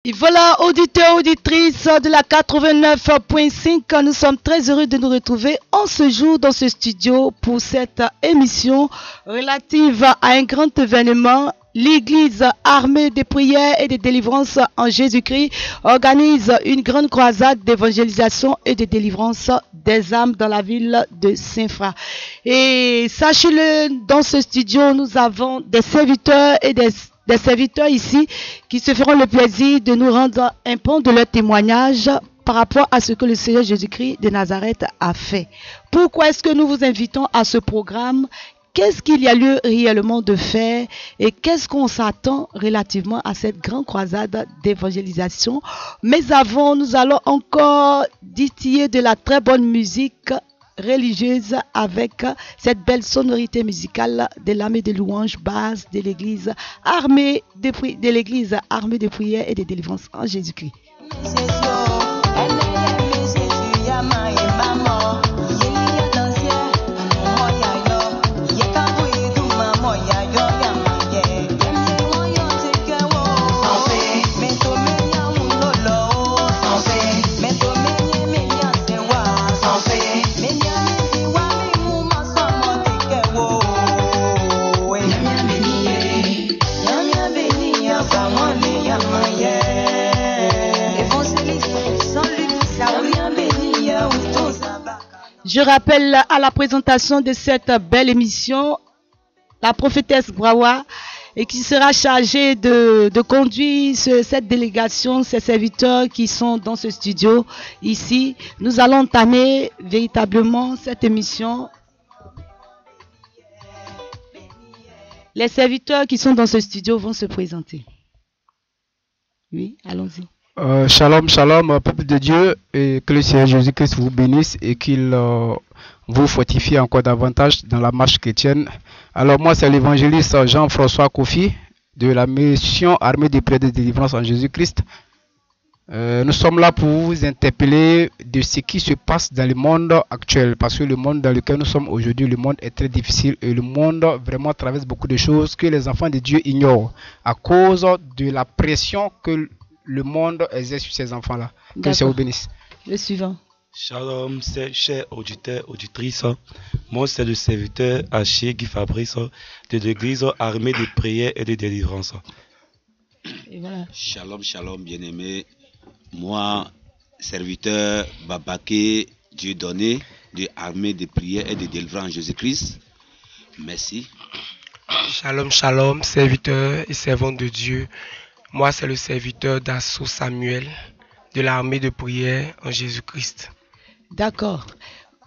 Et voilà, auditeurs, auditrices de la 89.5, nous sommes très heureux de nous retrouver en ce jour dans ce studio pour cette émission relative à un grand événement. L'Église armée de prières et de délivrance en Jésus-Christ organise une grande croisade d'évangélisation et de délivrance des âmes dans la ville de Saint-Fra. Et sachez-le, dans ce studio, nous avons des serviteurs et des serviteurs ici qui se feront le plaisir de nous rendre un pont de leur témoignage par rapport à ce que le Seigneur Jésus-Christ de Nazareth a fait. Pourquoi est-ce que nous vous invitons à ce programme? Qu'est-ce qu'il y a lieu réellement de faire et qu'est-ce qu'on s'attend relativement à cette grande croisade d'évangélisation? Mais avant, nous allons encore distiller de la très bonne musique religieuse avec cette belle sonorité musicale de l'armée de louanges basse de l'église armée de prière et de délivrance en Jésus-Christ. Je rappelle à la présentation de cette belle émission la prophétesse Brawa et qui sera chargée de conduire cette délégation, ces serviteurs qui sont dans ce studio ici. Nous allons entamer véritablement cette émission. Les serviteurs qui sont dans ce studio vont se présenter. Oui, allons-y. Shalom, shalom, peuple de Dieu, et que le Seigneur Jésus-Christ vous bénisse et qu'il vous fortifie encore davantage dans la marche chrétienne. Alors moi, c'est l'évangéliste Jean-François Kofi de la mission armée des prières de délivrance en Jésus-Christ. Nous sommes là pour vous interpeller de ce qui se passe dans le monde actuel, parce que le monde dans lequel nous sommes aujourd'hui, le monde est très difficile et le monde vraiment traverse beaucoup de choses que les enfants de Dieu ignorent à cause de la pression que le monde exerce sur ces enfants-là. Que le Seigneur vous bénisse. Le suivant. Shalom, chers auditeurs, auditrices. Moi, c'est le serviteur Haché Guy Fabrice de l'église armée de prières et de délivrance. Et voilà. Shalom, shalom, bien-aimé. Moi, serviteur Babaké Dieudonné de l'armée de prières et de délivrance en Jésus-Christ. Merci. Shalom, shalom, serviteur et servant de Dieu. Moi, c'est le serviteur d'Assaut Samuel de l'armée de prière en Jésus-Christ. D'accord.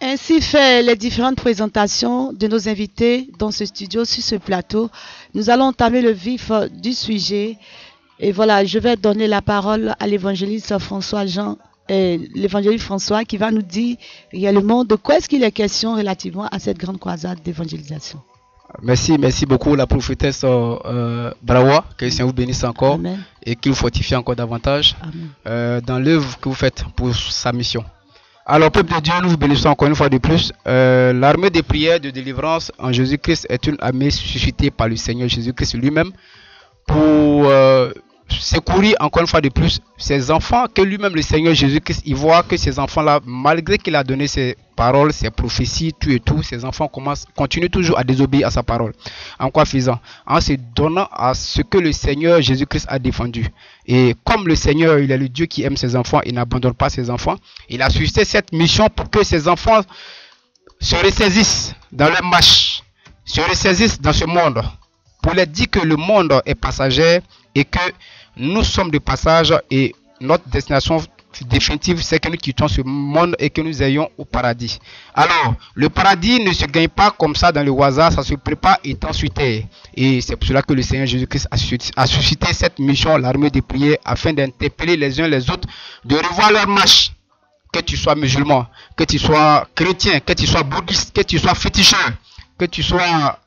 Ainsi fait les différentes présentations de nos invités dans ce studio, sur ce plateau. Nous allons entamer le vif du sujet. Et voilà, je vais donner la parole à l'évangéliste François qui va nous dire réellement de quoi est-ce qu'il est question relativement à cette grande croisade d'évangélisation. Merci beaucoup la prophétesse Brawa, que le Seigneur vous bénisse encore. Amen. Et qu'il vous fortifie encore davantage dans l'œuvre que vous faites pour sa mission. Alors, peuple de Dieu, nous vous bénissons encore une fois de plus. L'armée des prières de délivrance en Jésus-Christ est une armée suscitée par le Seigneur Jésus-Christ lui-même pour secourir encore une fois de plus ces enfants que lui-même le Seigneur Jésus-Christ, il voit que ces enfants-là, malgré qu'il a donné ses paroles, ses prophéties, tout et tout, ces enfants continuent toujours à désobéir à sa parole. En quoi faisant? En se donnant à ce que le Seigneur Jésus-Christ a défendu. Et comme le Seigneur, il est le Dieu qui aime ses enfants, il n'abandonne pas ses enfants. Il a suscité cette mission pour que ses enfants se ressaisissent dans leur marche, se ressaisissent dans ce monde, pour leur dire que le monde est passager et que nous sommes de passage et notre destination définitive, c'est que nous quittons ce monde et que nous ayons au paradis. Alors, le paradis ne se gagne pas comme ça dans le hasard, ça se prépare étant sur terre. Et c'est pour cela que le Seigneur Jésus-Christ a suscité cette mission, l'armée de prière, afin d'interpeller les uns les autres, de revoir leur marche. Que tu sois musulman, que tu sois chrétien, que tu sois bouddhiste, que tu sois féticheur, que tu sois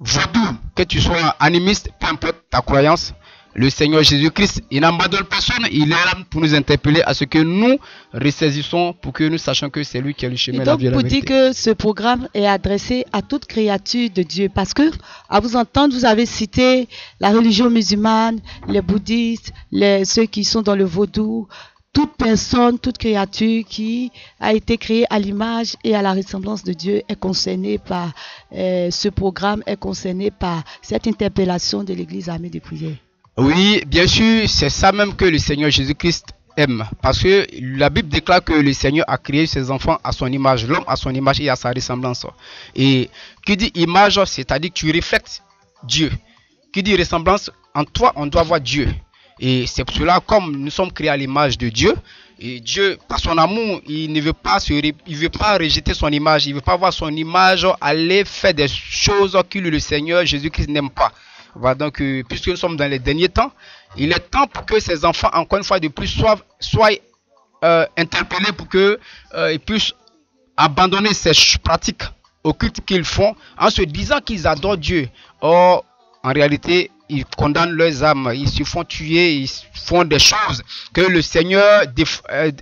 vaudou, que tu sois animiste, peu importe ta croyance, le Seigneur Jésus-Christ, il n'abandonne personne, il est là pour nous interpeller à ce que nous ressaisissons pour que nous sachions que c'est lui qui est le chemin, la vie et la vérité. Pour dire que ce programme est adressé à toute créature de Dieu, parce que à vous entendre, vous avez cité la religion musulmane, les bouddhistes, ceux qui sont dans le vaudou, toute personne, toute créature qui a été créée à l'image et à la ressemblance de Dieu est concernée par ce programme, est concernée par cette interpellation de l'Église armée de prière. Oui, bien sûr, c'est ça même que le Seigneur Jésus-Christ aime. Parce que la Bible déclare que le Seigneur a créé ses enfants à son image, l'homme à son image et à sa ressemblance. Et qui dit image, c'est-à-dire que tu reflètes Dieu. Qui dit ressemblance, en toi, on doit voir Dieu. Et c'est pour cela, comme nous sommes créés à l'image de Dieu, et Dieu, par son amour, il ne veut pas rejeter son image, il ne veut pas voir son image aller faire des choses que le Seigneur Jésus-Christ n'aime pas. Voilà, donc, puisque nous sommes dans les derniers temps, il est temps pour que ces enfants, encore une fois de plus, soient interpellés pour qu'ils puissent abandonner ces pratiques occultes qu'ils font en se disant qu'ils adorent Dieu. Or, en réalité, ils condamnent leurs âmes, ils se font tuer, ils font des choses que le Seigneur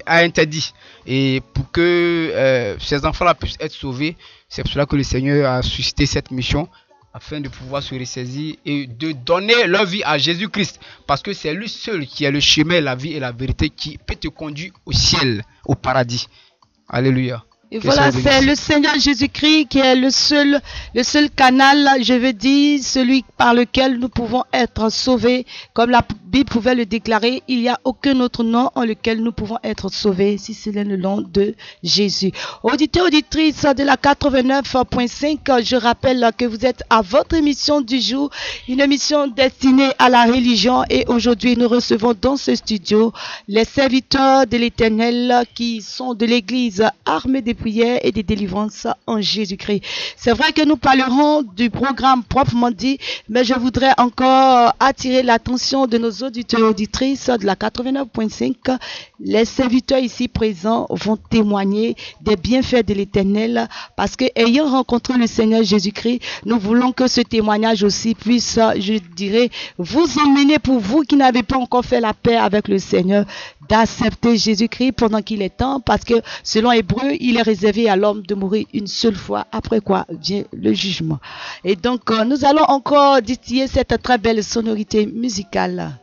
a interdit. Et pour que ces enfants-là puissent être sauvés, c'est pour cela que le Seigneur a suscité cette mission, afin de pouvoir se ressaisir et de donner leur vie à Jésus-Christ. Parce que c'est lui seul qui est le chemin, la vie et la vérité qui peut te conduire au ciel, au paradis. Alléluia. Et voilà, c'est le Seigneur Jésus-Christ qui est le seul canal, je veux dire, celui par lequel nous pouvons être sauvés. Comme la Bible pouvait le déclarer, il n'y a aucun autre nom en lequel nous pouvons être sauvés, si c'est le nom de Jésus. Auditeurs, auditrices de la 89.5, je rappelle que vous êtes à votre émission du jour, une émission destinée à la religion. Et aujourd'hui, nous recevons dans ce studio les serviteurs de l'Éternel qui sont de l'Église armée des prières et des délivrances en Jésus-Christ. C'est vrai que nous parlerons du programme proprement dit, mais je voudrais encore attirer l'attention de nos auditeurs et auditrices de la 89.5. Les serviteurs ici présents vont témoigner des bienfaits de l'Éternel parce que, ayant rencontré le Seigneur Jésus-Christ, nous voulons que ce témoignage aussi puisse, je dirais, vous emmener, pour vous qui n'avez pas encore fait la paix avec le Seigneur, d'accepter Jésus-Christ pendant qu'il est temps, parce que selon Hébreu, il est réservé à l'homme de mourir une seule fois, après quoi vient le jugement. Et donc, nous allons encore distiller cette très belle sonorité musicale.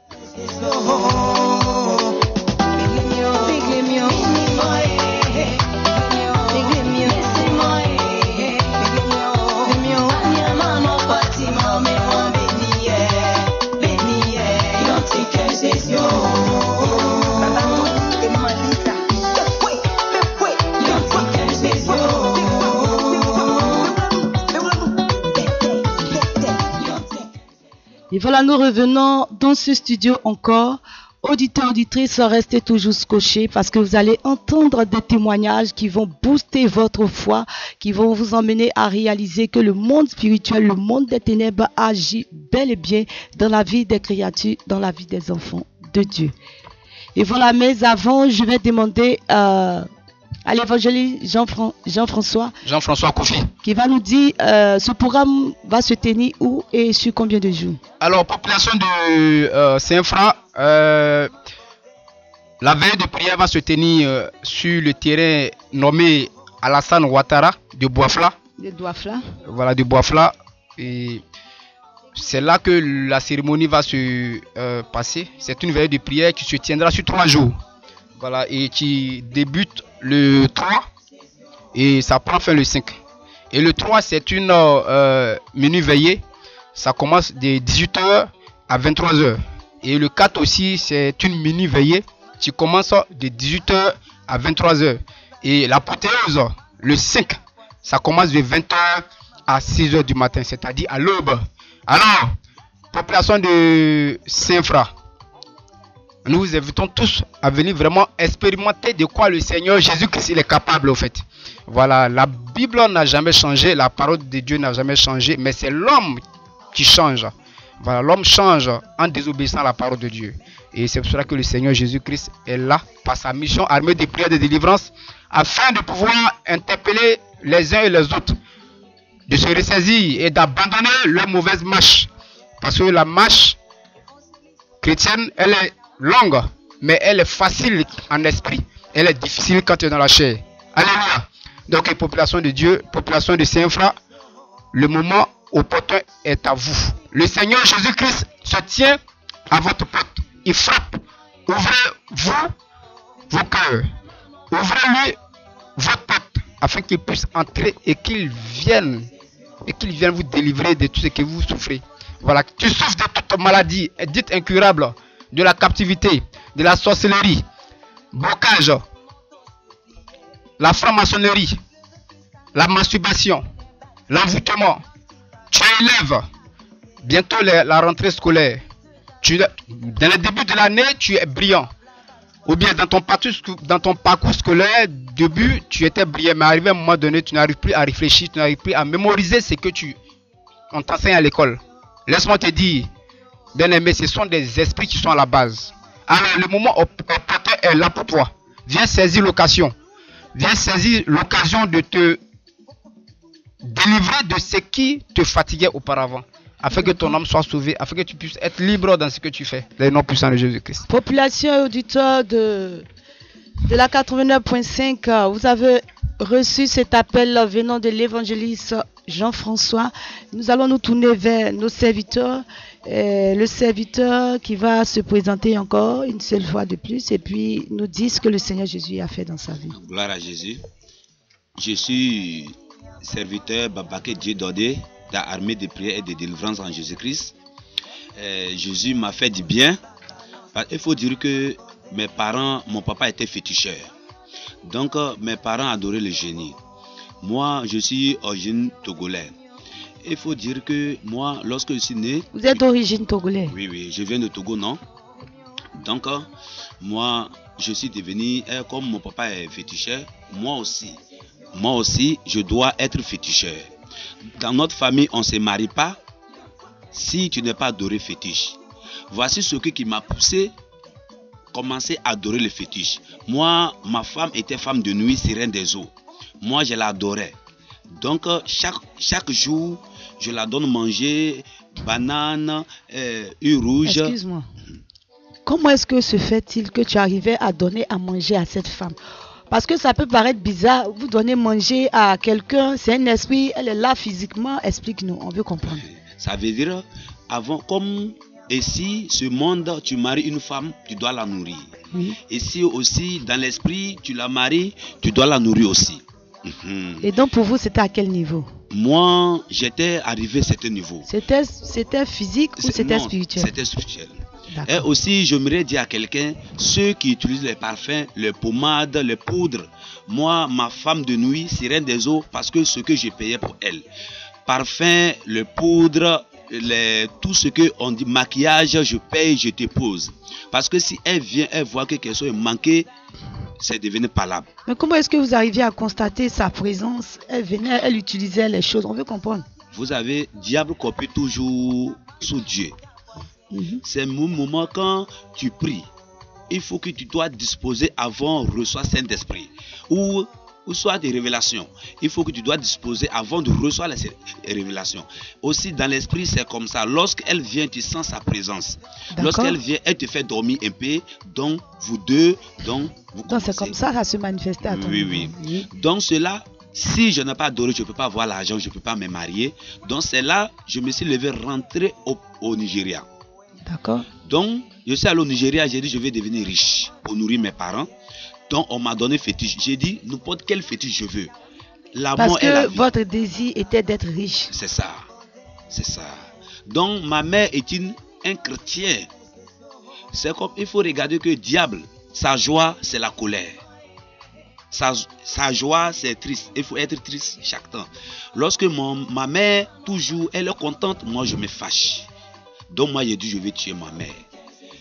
Et voilà, nous revenons dans ce studio encore. Auditeurs, auditrices, restez toujours scotchés parce que vous allez entendre des témoignages qui vont booster votre foi, qui vont vous emmener à réaliser que le monde spirituel, le monde des ténèbres agit bel et bien dans la vie des créatures, dans la vie des enfants de Dieu. Et voilà, mais avant, je vais demander à l'évangéliste Jean-François Kofi, qui va nous dire ce programme va se tenir où et sur combien de jours. Alors, population de Saint-Franc, la veille de prière va se tenir sur le terrain nommé Alassane Ouattara de Boisfla. De Boisfla. Voilà, de Boisfla. Et c'est là que la cérémonie va se passer. C'est une veille de prière qui se tiendra sur 3 jours. Voilà, et qui débute le 3 et ça prend fin le 5. Et le 3, c'est une mini veillée. Ça commence de 18h à 23h. Et le 4 aussi, c'est une mini veillée qui commence de 18h à 23h. Et la l'apothéose, le 5, ça commence de 20h à 6h du matin, c'est-à-dire à l'aube. Alors, population de Saint-Fra, nous vous invitons tous à venir vraiment expérimenter de quoi le Seigneur Jésus-Christ il est capable au fait. Voilà, la Bible n'a jamais changé, la parole de Dieu n'a jamais changé, mais c'est l'homme qui change. Voilà, l'homme change en désobéissant à la parole de Dieu. Et c'est pour cela que le Seigneur Jésus-Christ est là, par sa mission armée de prière de délivrance, afin de pouvoir interpeller les uns et les autres, de se ressaisir et d'abandonner leur mauvaise marche. Parce que la marche chrétienne, elle est longue, mais elle est facile en esprit. Elle est difficile quand tu es dans la chair. Alléluia. Donc, population de Dieu, population de Saint-Fra, le moment opportun est à vous. Le Seigneur Jésus-Christ se tient à votre porte. Il frappe. Ouvrez-vous vos cœurs. Ouvrez-lui votre porte afin qu'il puisse entrer et qu'il vienne vous délivrer de tout ce que vous souffrez. Voilà, tu souffres de toute maladie dite incurable, de la captivité, de la sorcellerie, blocage, la franc-maçonnerie, la masturbation, l'envoûtement. Tu es élève, bientôt la rentrée scolaire. Dans le début de l'année, tu es brillant. Ou bien dans ton parcours scolaire, début, tu étais brillant, mais arrivé à un moment donné, tu n'arrives plus à réfléchir, tu n'arrives plus à mémoriser ce que on t'enseigne à l'école. Laisse-moi te dire, bien aimé, ce sont des esprits qui sont à la base. Alors le moment opportun est là pour toi. Viens saisir l'occasion. Viens saisir l'occasion de te délivrer de ce qui te fatiguait auparavant, afin que ton âme soit sauvée, afin que tu puisses être libre dans ce que tu fais. Le nom puissant de Jésus-Christ. Population et auditeurs de la 89.5, vous avez reçu cet appel venant de l'évangéliste Jean-François. Nous allons nous tourner vers nos serviteurs. Le serviteur qui va se présenter encore une seule fois de plus et puis nous dire ce que le Seigneur Jésus a fait dans sa vie. Gloire à Jésus. Je suis serviteur Babaké Dieudonné de l'armée de prière et de délivrance en Jésus-Christ. Jésus m'a fait du bien. Il faut dire que mes parents, mon papa était féticheur. Donc mes parents adoraient le génie. Moi, je suis d'origine togolaise. Il faut dire que moi, lorsque je suis né... Vous êtes d'origine togolaise? Oui, oui, je viens de Togo, non? Donc, moi, je suis devenu, comme mon papa est féticheur, moi aussi, je dois être féticheur. Dans notre famille, on ne se marie pas si tu n'es pas adoré fétiche. Voici ce qui m'a poussé à commencer à adorer le fétiche. Moi, ma femme était femme de nuit, sirène des eaux. Moi, je l'adorais. Donc, chaque jour, je la donne manger banane, rouge. Excuse-moi. Comment est-ce que se fait-il que tu arrivais à donner à manger à cette femme? Parce que ça peut paraître bizarre. Vous donnez manger à quelqu'un, c'est un esprit, elle est là physiquement. Explique-nous, on veut comprendre. Ça veut dire, avant, comme ici, ce monde, tu maries une femme, tu dois la nourrir. Oui. Ici aussi, dans l'esprit, tu la maries, tu dois la nourrir aussi. Et donc pour vous, c'était à quel niveau? Moi, j'étais arrivé à ce niveau. C'était physique ou c'était spirituel? C'était spirituel. Et aussi, j'aimerais dire à quelqu'un, ceux qui utilisent les parfums, les pommades, les poudres, moi, ma femme de nuit, sirène des eaux, parce que ce que j'ai payé pour elle. Parfum, les poudres, tout ce qu'on dit, maquillage, je paye, je dépose. Parce que si elle vient, elle voit que quelque chose est manqué, c'est devenu palable. Mais comment est-ce que vous arriviez à constater sa présence? Elle venait, elle utilisait les choses, on veut comprendre. Vous avez, diable copie toujours sous Dieu. C'est mon moment quand tu pries. Il faut que tu dois disposer avant de recevoir Saint-Esprit. Ou soit des révélations. Il faut que tu dois disposer avant de recevoir les révélations. Aussi dans l'esprit, c'est comme ça. Lorsqu'elle vient, tu sens sa présence. Lorsqu'elle vient, elle te fait dormir un peu. Donc, vous deux, vous commencez. C'est comme ça se manifeste à ton niveau. Oui. Donc, cela, si je n'ai pas adoré, je ne peux pas avoir l'argent, je ne peux pas me marier. Donc, c'est là, je me suis levé, rentré au Nigeria. D'accord. Donc, je suis allé au Nigeria, j'ai dit, je vais devenir riche pour nourrir mes parents. Donc, on m'a donné fétiche. J'ai dit, n'importe quel fétiche je veux. Parce que votre désir était d'être riche. C'est ça. C'est ça. Donc, ma mère est un chrétien. C'est comme, il faut regarder que le diable, sa joie, c'est la colère. Sa joie, c'est triste. Il faut être triste chaque temps. Lorsque ma mère, toujours, elle est contente, moi, je me fâche. Donc, moi, j'ai dit, je vais tuer ma mère.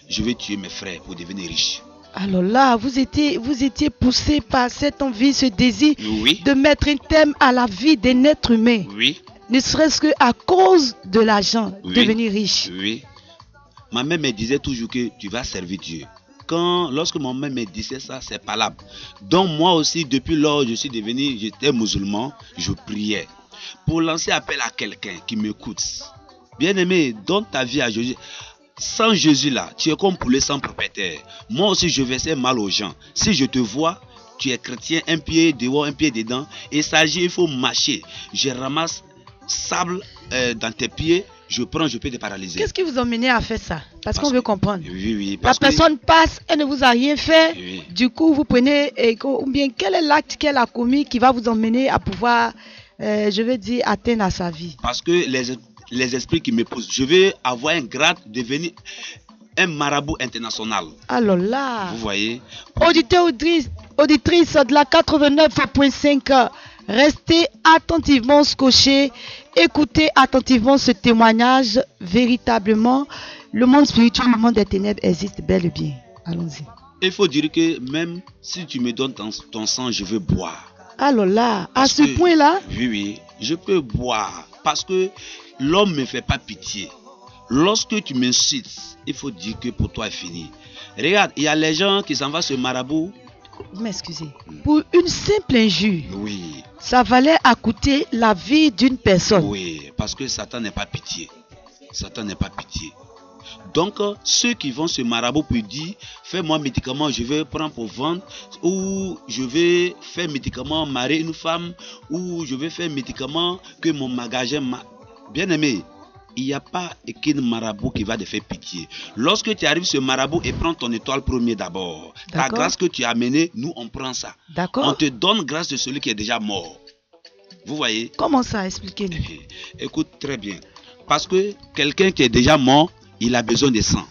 Je vais tuer mes frères pour devenir riche. Alors là, vous étiez poussé par cette envie, ce désir de mettre un thème à la vie d'un être humain. Oui. Ne serait-ce qu'à cause de l'argent, devenir riche. Oui. Ma mère me disait toujours que tu vas servir Dieu. Lorsque ma mère me disait ça, c'est palable. Donc moi aussi, depuis lors, j'étais musulman, je priais. Pour lancer appel à quelqu'un qui m'écoute. Bien-aimé, donne ta vie à Jésus. sans Jésus là, tu es comme poulet sans propriétaire. Moi aussi, je faisais mal aux gens. Si je te vois, tu es chrétien, un pied dehors, un pied dedans. Et s'agit, il faut marcher. Je ramasse sable dans tes pieds. Je prends, je peux te paralyser. Qu'est-ce qui vous a mené à faire ça? Parce qu'on veut comprendre. Oui. La personne passe, elle ne vous a rien fait. Oui. Du coup, vous prenez, ou bien quel est l'acte qu'elle a commis qui va vous emmener à pouvoir, je veux dire, atteindre à sa vie? Parce que les esprits qui me posent, je vais avoir un grade, devenir un marabout international. Alors là, vous voyez, auditeurs, auditrices de la 89.5, restez attentivement scotchés, écoutez attentivement ce témoignage. Véritablement, le monde spirituel, le monde des ténèbres existe bel et bien. Allons-y. Il faut dire que même si tu me donnes ton sang, je veux boire. Alors là, à ce point-là? Oui, je peux boire. Parce que l'homme ne me fait pas pitié. Lorsque tu m'insultes, il faut dire que pour toi, c'est fini. Regarde, il y a les gens qui s'en vont se marabout. Vous m'excusez. Pour une simple injure, oui, ça valait à coûter la vie d'une personne. Oui, parce que Satan n'est pas pitié. Satan n'est pas pitié. Donc, ceux qui vont se marabout pour dire, fais-moi médicament, je vais prendre pour vendre, ou je vais faire médicament, marier une femme, ou je vais faire médicament que mon magasin m'a. Bien aimé, il n'y a pas qu'un marabout qui va te faire pitié. Lorsque tu arrives ce marabout et prends ton étoile premier d'abord, ta grâce que tu as amenée, nous on prend ça. D'accord. On te donne grâce de celui qui est déjà mort. Vous voyez? Comment ça? Expliquez-nous. Écoute très bien. Parce que quelqu'un qui est déjà mort, il a besoin de sang.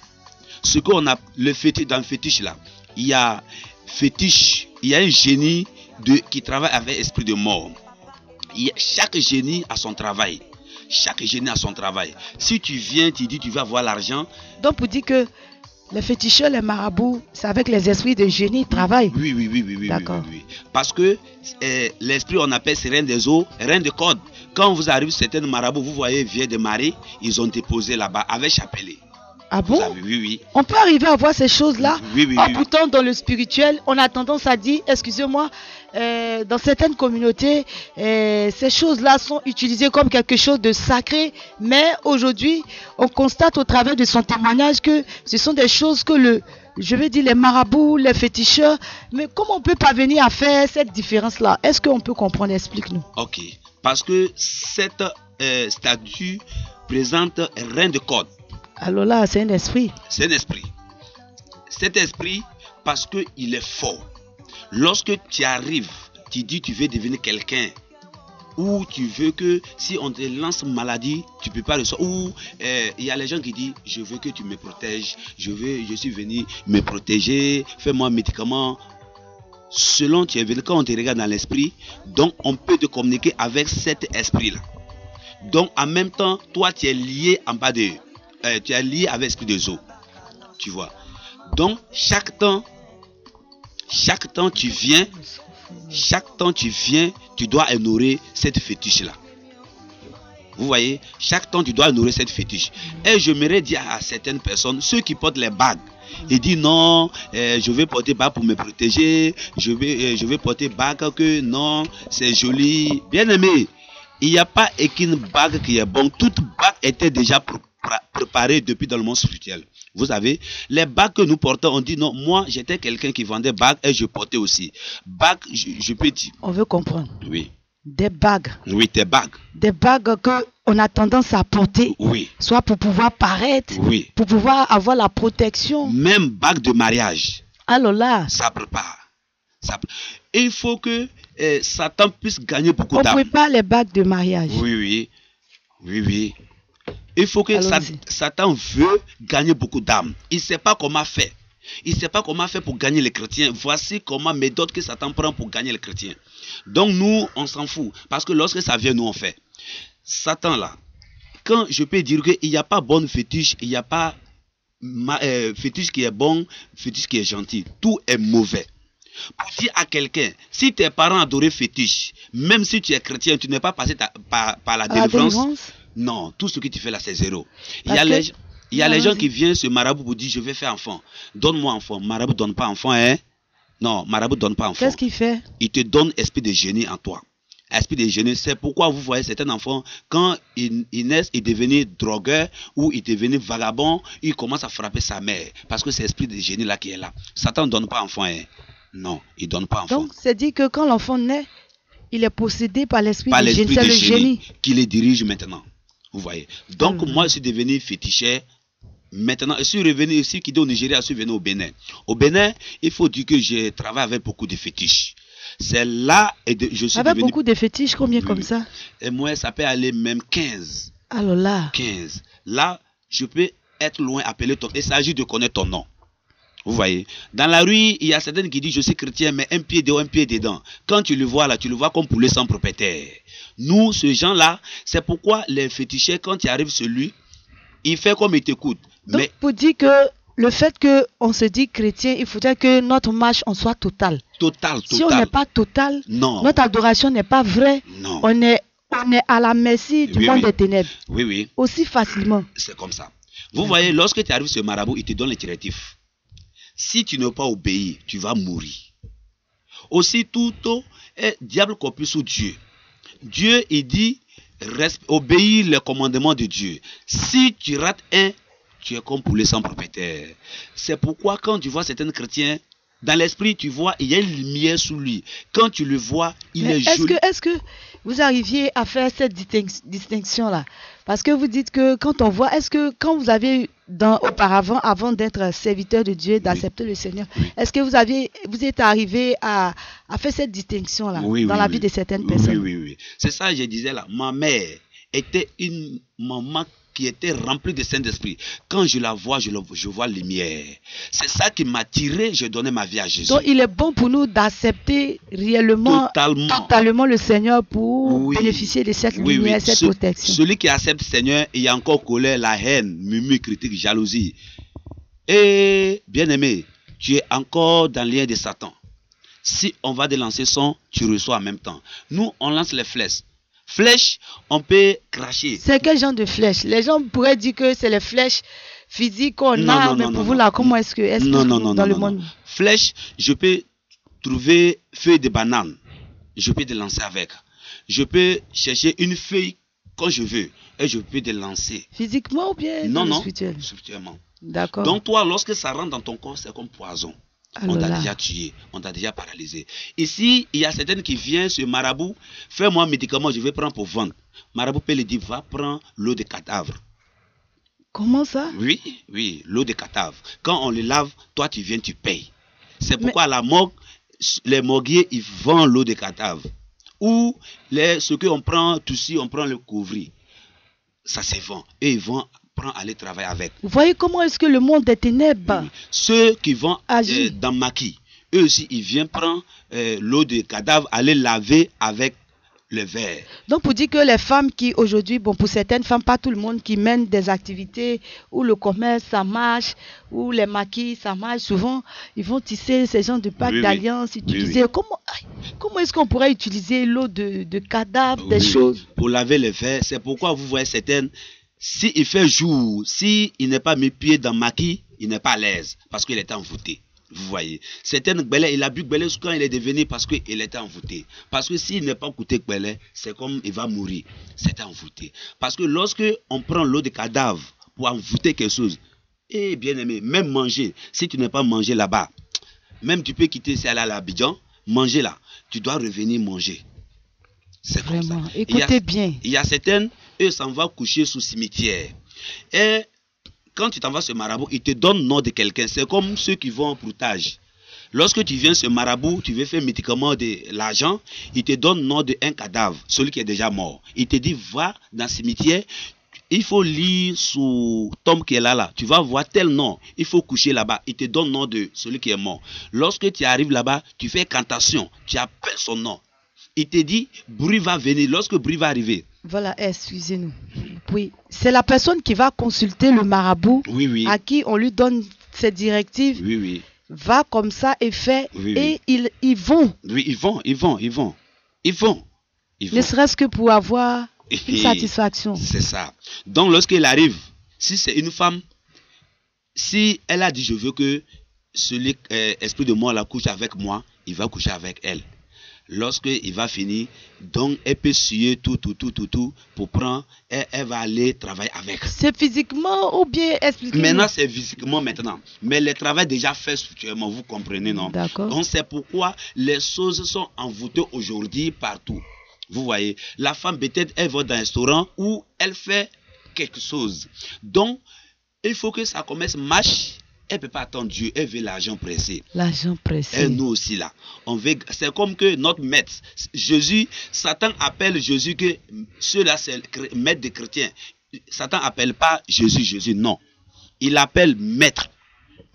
Ce qu'on a le fétiche, dans le fétiche là, il y a fétiche, il y a un génie qui travaille avec l'esprit de mort. Chaque génie a son travail. Chaque génie a son travail. Si tu viens, tu dis tu vas avoir l'argent. Donc pour dire que les féticheurs, les marabouts, c'est avec les esprits de génie, ils travaillent. Oui. D'accord. Oui. Parce que l'esprit, on appelle c'est reine des eaux, reine de code. Quand vous arrivez certains marabouts, vous voyez, vieux de Marie, ils ont déposé là-bas avec chapelet. Ah bon? Oui. On peut arriver à voir ces choses-là. Oui. Pourtant, dans le spirituel, on a tendance à dire, excusez-moi, dans certaines communautés, ces choses-là sont utilisées comme quelque chose de sacré. Mais aujourd'hui, on constate au travers de son témoignage que ce sont des choses que je veux dire les marabouts, les féticheurs. Mais comment on peut parvenir à faire cette différence-là? Est-ce qu'on peut comprendre? Explique-nous. Ok. Parce que cette statue présente reine de code. Alors là, c'est un esprit. C'est un esprit. Cet esprit, parce qu'il est fort. Lorsque tu arrives, tu dis tu veux devenir quelqu'un. Ou tu veux que si on te lance maladie, tu ne peux pas le sortir. Ou il y a les gens qui disent je veux que tu me protèges. Je suis venu me protéger. Fais-moi un médicament. Selon tu es venu, quand on te regarde dans l'esprit, donc on peut te communiquer avec cet esprit-là. Donc en même temps, toi tu es lié en bas de tu es lié avec l'esprit des eaux. Tu vois. Donc, chaque temps tu viens, tu dois honorer cette fétiche-là. Vous voyez, chaque temps tu dois honorer cette fétiche. Et j'aimerais dire à certaines personnes, ceux qui portent les bagues, ils disent non, je vais porter bague pour me protéger, je vais porter bague que non, c'est joli. Bien aimé, il n'y a pas qu'une bague qui est bonne. Toute bague était déjà préparée depuis dans le monde spirituel. Vous savez, les bagues que nous portons, on dit non, moi j'étais quelqu'un qui vendait bagues et je portais aussi. Bagues, je peux dire. On veut comprendre. Oui. Des bagues. Oui, des bagues. Des bagues qu'on a tendance à porter. Oui. Soit pour pouvoir paraître. Oui. Pour pouvoir avoir la protection. Même bague de mariage. Alors là. Ça prépare. Et il faut que Satan puisse gagner beaucoup d'âmes. On prépare les bagues de mariage. Oui. Il faut que Satan veut gagner beaucoup d'âmes. Il ne sait pas comment faire. Il ne sait pas comment faire pour gagner les chrétiens. Voici comment méthode que Satan prend pour gagner les chrétiens. Donc nous, on s'en fout. Parce que lorsque ça vient, nous, on fait. Satan, là, quand je peux dire qu'il n'y a pas bonne fétiche, il n'y a pas fétiche qui est bon, fétiche qui est gentil. Tout est mauvais. Pour dire à quelqu'un, si tes parents adoraient fétiche, même si tu es chrétien, tu n'es pas passé par la délivrance. Non, tout ce que tu fais là, c'est zéro. Il y a les gens qui viennent se marabout pour dire je vais faire enfant. Donne-moi enfant. Marabout ne donne pas enfant, hein? Non, marabout ne donne pas enfant. Qu'est-ce qu'il fait? Il te donne esprit de génie en toi. Esprit de génie. C'est pourquoi vous voyez certains enfants, quand ils naissent, ils deviennent drogueurs ou ils deviennent vagabonds, ils commencent à frapper sa mère. Parce que c'est l'esprit de génie là qui est là. Satan ne donne pas enfant. Hein. Non, il ne donne pas enfant. Donc, c'est dit que quand l'enfant naît, il est possédé par l'esprit de génie. C'est le génie qui les dirige maintenant. Vous voyez. Donc, moi, je suis devenu féticheur. Maintenant, je suis revenu ici, qui est au Nigeria, je suis venu au Bénin. Au Bénin, il faut dire que je travaille avec beaucoup de fétiches. C'est là et je suis avec devenu... beaucoup de fétiches, combien comme ça? Et moi, ça peut aller même 15. Alors là. 15. Là, je peux être loin, appeler ton... Il s'agit de connaître ton nom. Vous voyez. Dans la rue, il y a certains qui disent je suis chrétien, mais un pied dehors, un pied dedans. Quand tu le vois là, tu le vois comme poulet sans propriétaire. Nous, ce gens-là, c'est pourquoi les féticheurs, quand il arrive celui, il fait comme il t'écoute. Donc, mais pour dire que le fait qu'on se dit chrétien, il faudrait que notre marche en soit totale. Total. Si on n'est pas total, non. Notre adoration n'est pas vraie. Non. On est à la merci du monde des ténèbres. Oui. Aussi facilement. C'est comme ça. Vous voyez, lorsque tu arrives sur marabout, il te donne les directifs. Si tu n'es pas obéi, tu vas mourir. Aussi, tout est diable copié sous Dieu. Dieu, il dit, obéis les commandements de Dieu. Si tu rates un, tu es comme poulet sans propriétaire. C'est pourquoi quand tu vois certains chrétiens, dans l'esprit, tu vois, il y a une lumière sous lui. Quand tu le vois, il est joli. Est-ce que vous arriviez à faire cette distinction-là? Parce que vous dites que quand on voit, est-ce que quand vous avez auparavant, avant d'être serviteur de Dieu, d'accepter le Seigneur, est-ce que vous êtes arrivé à faire cette distinction-là dans la vie de certaines personnes? Oui. C'est ça que je disais là. Ma mère était une maman qui était remplie de Saint-Esprit. Quand je la vois, je vois la lumière. C'est ça qui m'a tiré, je donnais ma vie à Jésus. Donc il est bon pour nous d'accepter réellement, totalement le Seigneur pour bénéficier de cette lumière, cette protection. Celui qui accepte le Seigneur, il y a encore colère, la haine, murmure, critique, jalousie. Et bien-aimé, tu es encore dans le lien de Satan. Si on va délancer son, tu reçois en même temps. Nous, on lance les flèches. Flèches, on peut cracher. C'est quel genre de flèches? Les gens pourraient dire que c'est les flèches physiques qu'on a, mais pour vous là, comment est-ce que dans le monde? Flèches, je peux trouver feuille de banane. Je peux te lancer avec. Je peux chercher une feuille quand je veux et je peux te lancer. Physiquement ou bien spirituellement. D'accord. Donc toi, lorsque ça rentre dans ton corps, c'est comme poison. On t'a déjà tué, on t'a déjà paralysé. Ici, il y a certaines qui viennent sur marabout, fais-moi un médicament, je vais prendre pour vendre. Marabout peut lui dire, va prendre l'eau de cadavre. Comment ça? Oui, l'eau de cadavre. Quand on le lave, toi tu viens, tu payes. C'est pourquoi à la morgue, les morguiers, ils vendent l'eau de cadavre. Ou ce qu'on prend, tout si on prend le couvri. Ça se vend. Et ils vont aller travailler avec. Vous voyez comment est-ce que le monde des ténèbres ceux qui vont dans maquis, eux aussi, ils viennent prendre l'eau de cadavre, aller laver avec le verre. Donc, pour dire que les femmes qui aujourd'hui, pour certaines femmes, pas tout le monde qui mène des activités où le commerce, ça marche, où les maquis, ça marche, souvent, ils vont tisser ces genres de packs d'alliance, utiliser. Comment est-ce qu'on pourrait utiliser l'eau de cadavre, des choses? Pour laver le verre, c'est pourquoi vous voyez certaines. S'il fait jour, s'il n'est pas mis pied dans maquis, il n'est pas à l'aise parce qu'il est envoûté. Vous voyez. Certaines gbélé, il a bu gbélé quand il est devenu parce qu'il était envoûté. Parce que s'il n'est pas goûté gbélé, c'est comme il va mourir. C'est envoûté. Parce que lorsque on prend l'eau de cadavre pour envoûter quelque chose, et bien aimé, même manger, si tu n'es pas mangé là-bas, même tu peux quitter celle-là à l'Abidjan, manger là, tu dois revenir manger. C'est vraiment, comme ça. Écoutez bien. Il y a certaines, eux s'en vont coucher sous cimetière. Et quand tu t'en vas ce marabout, ils te donnent le nom de quelqu'un. C'est comme ceux qui vont en broutage. Lorsque tu viens ce marabout, tu veux faire un médicament de l'argent, il te donne le nom d'un cadavre, celui qui est déjà mort. Il te dit, va dans le cimetière, il faut lire sous tombe qui est là. Tu vas voir tel nom, il faut coucher là-bas. Il te donne le nom de celui qui est mort. Lorsque tu arrives là-bas, tu fais cantation, tu appelles son nom. Il te dit, bruit va venir. Lorsque bruit va arriver. Voilà, excusez-nous. Oui, c'est la personne qui va consulter le marabout, à qui on lui donne ses directives. Va comme ça et fait. Et ils vont. Oui, ils vont. Ne serait-ce que pour avoir une satisfaction. C'est ça. Donc, lorsqu'il arrive, si c'est une femme, si elle a dit, je veux que celui esprit de mort la couche avec moi, il va coucher avec elle. Lorsqu'il va finir, donc elle peut suer tout pour prendre, et elle va aller travailler avec. C'est physiquement ou bien expliquer? Maintenant, c'est physiquement maintenant. Mais le travail déjà fait spirituellement, vous comprenez, non? D'accord. Donc c'est pourquoi les choses sont envoûtées aujourd'hui partout. Vous voyez, la femme peut-être elle va dans un restaurant où elle fait quelque chose. Donc, il faut que ça commence marche. Elle ne peut pas attendre Dieu, elle veut l'argent pressé. L'argent pressé. Et nous aussi là. C'est comme que notre maître, Jésus, Satan appelle Jésus que ceux-là c'est le maître des chrétiens. Satan n'appelle pas Jésus, non. Il appelle maître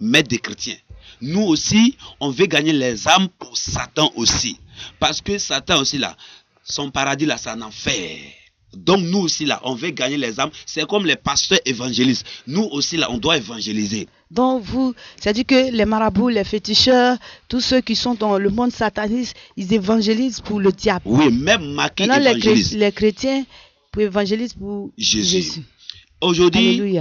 des chrétiens. Nous aussi, on veut gagner les âmes pour Satan aussi. Parce que Satan aussi là, son paradis là, c'est un enfer. Donc nous aussi là, on veut gagner les âmes. C'est comme les pasteurs évangélistes. Nous aussi là, on doit évangéliser. Donc vous, c'est-à-dire que les marabouts, les féticheurs, tous ceux qui sont dans le monde sataniste, ils évangélisent pour le diable. Oui, même Maquis évangélise. Les chrétiens pour évangéliser pour Jésus. Aujourd'hui,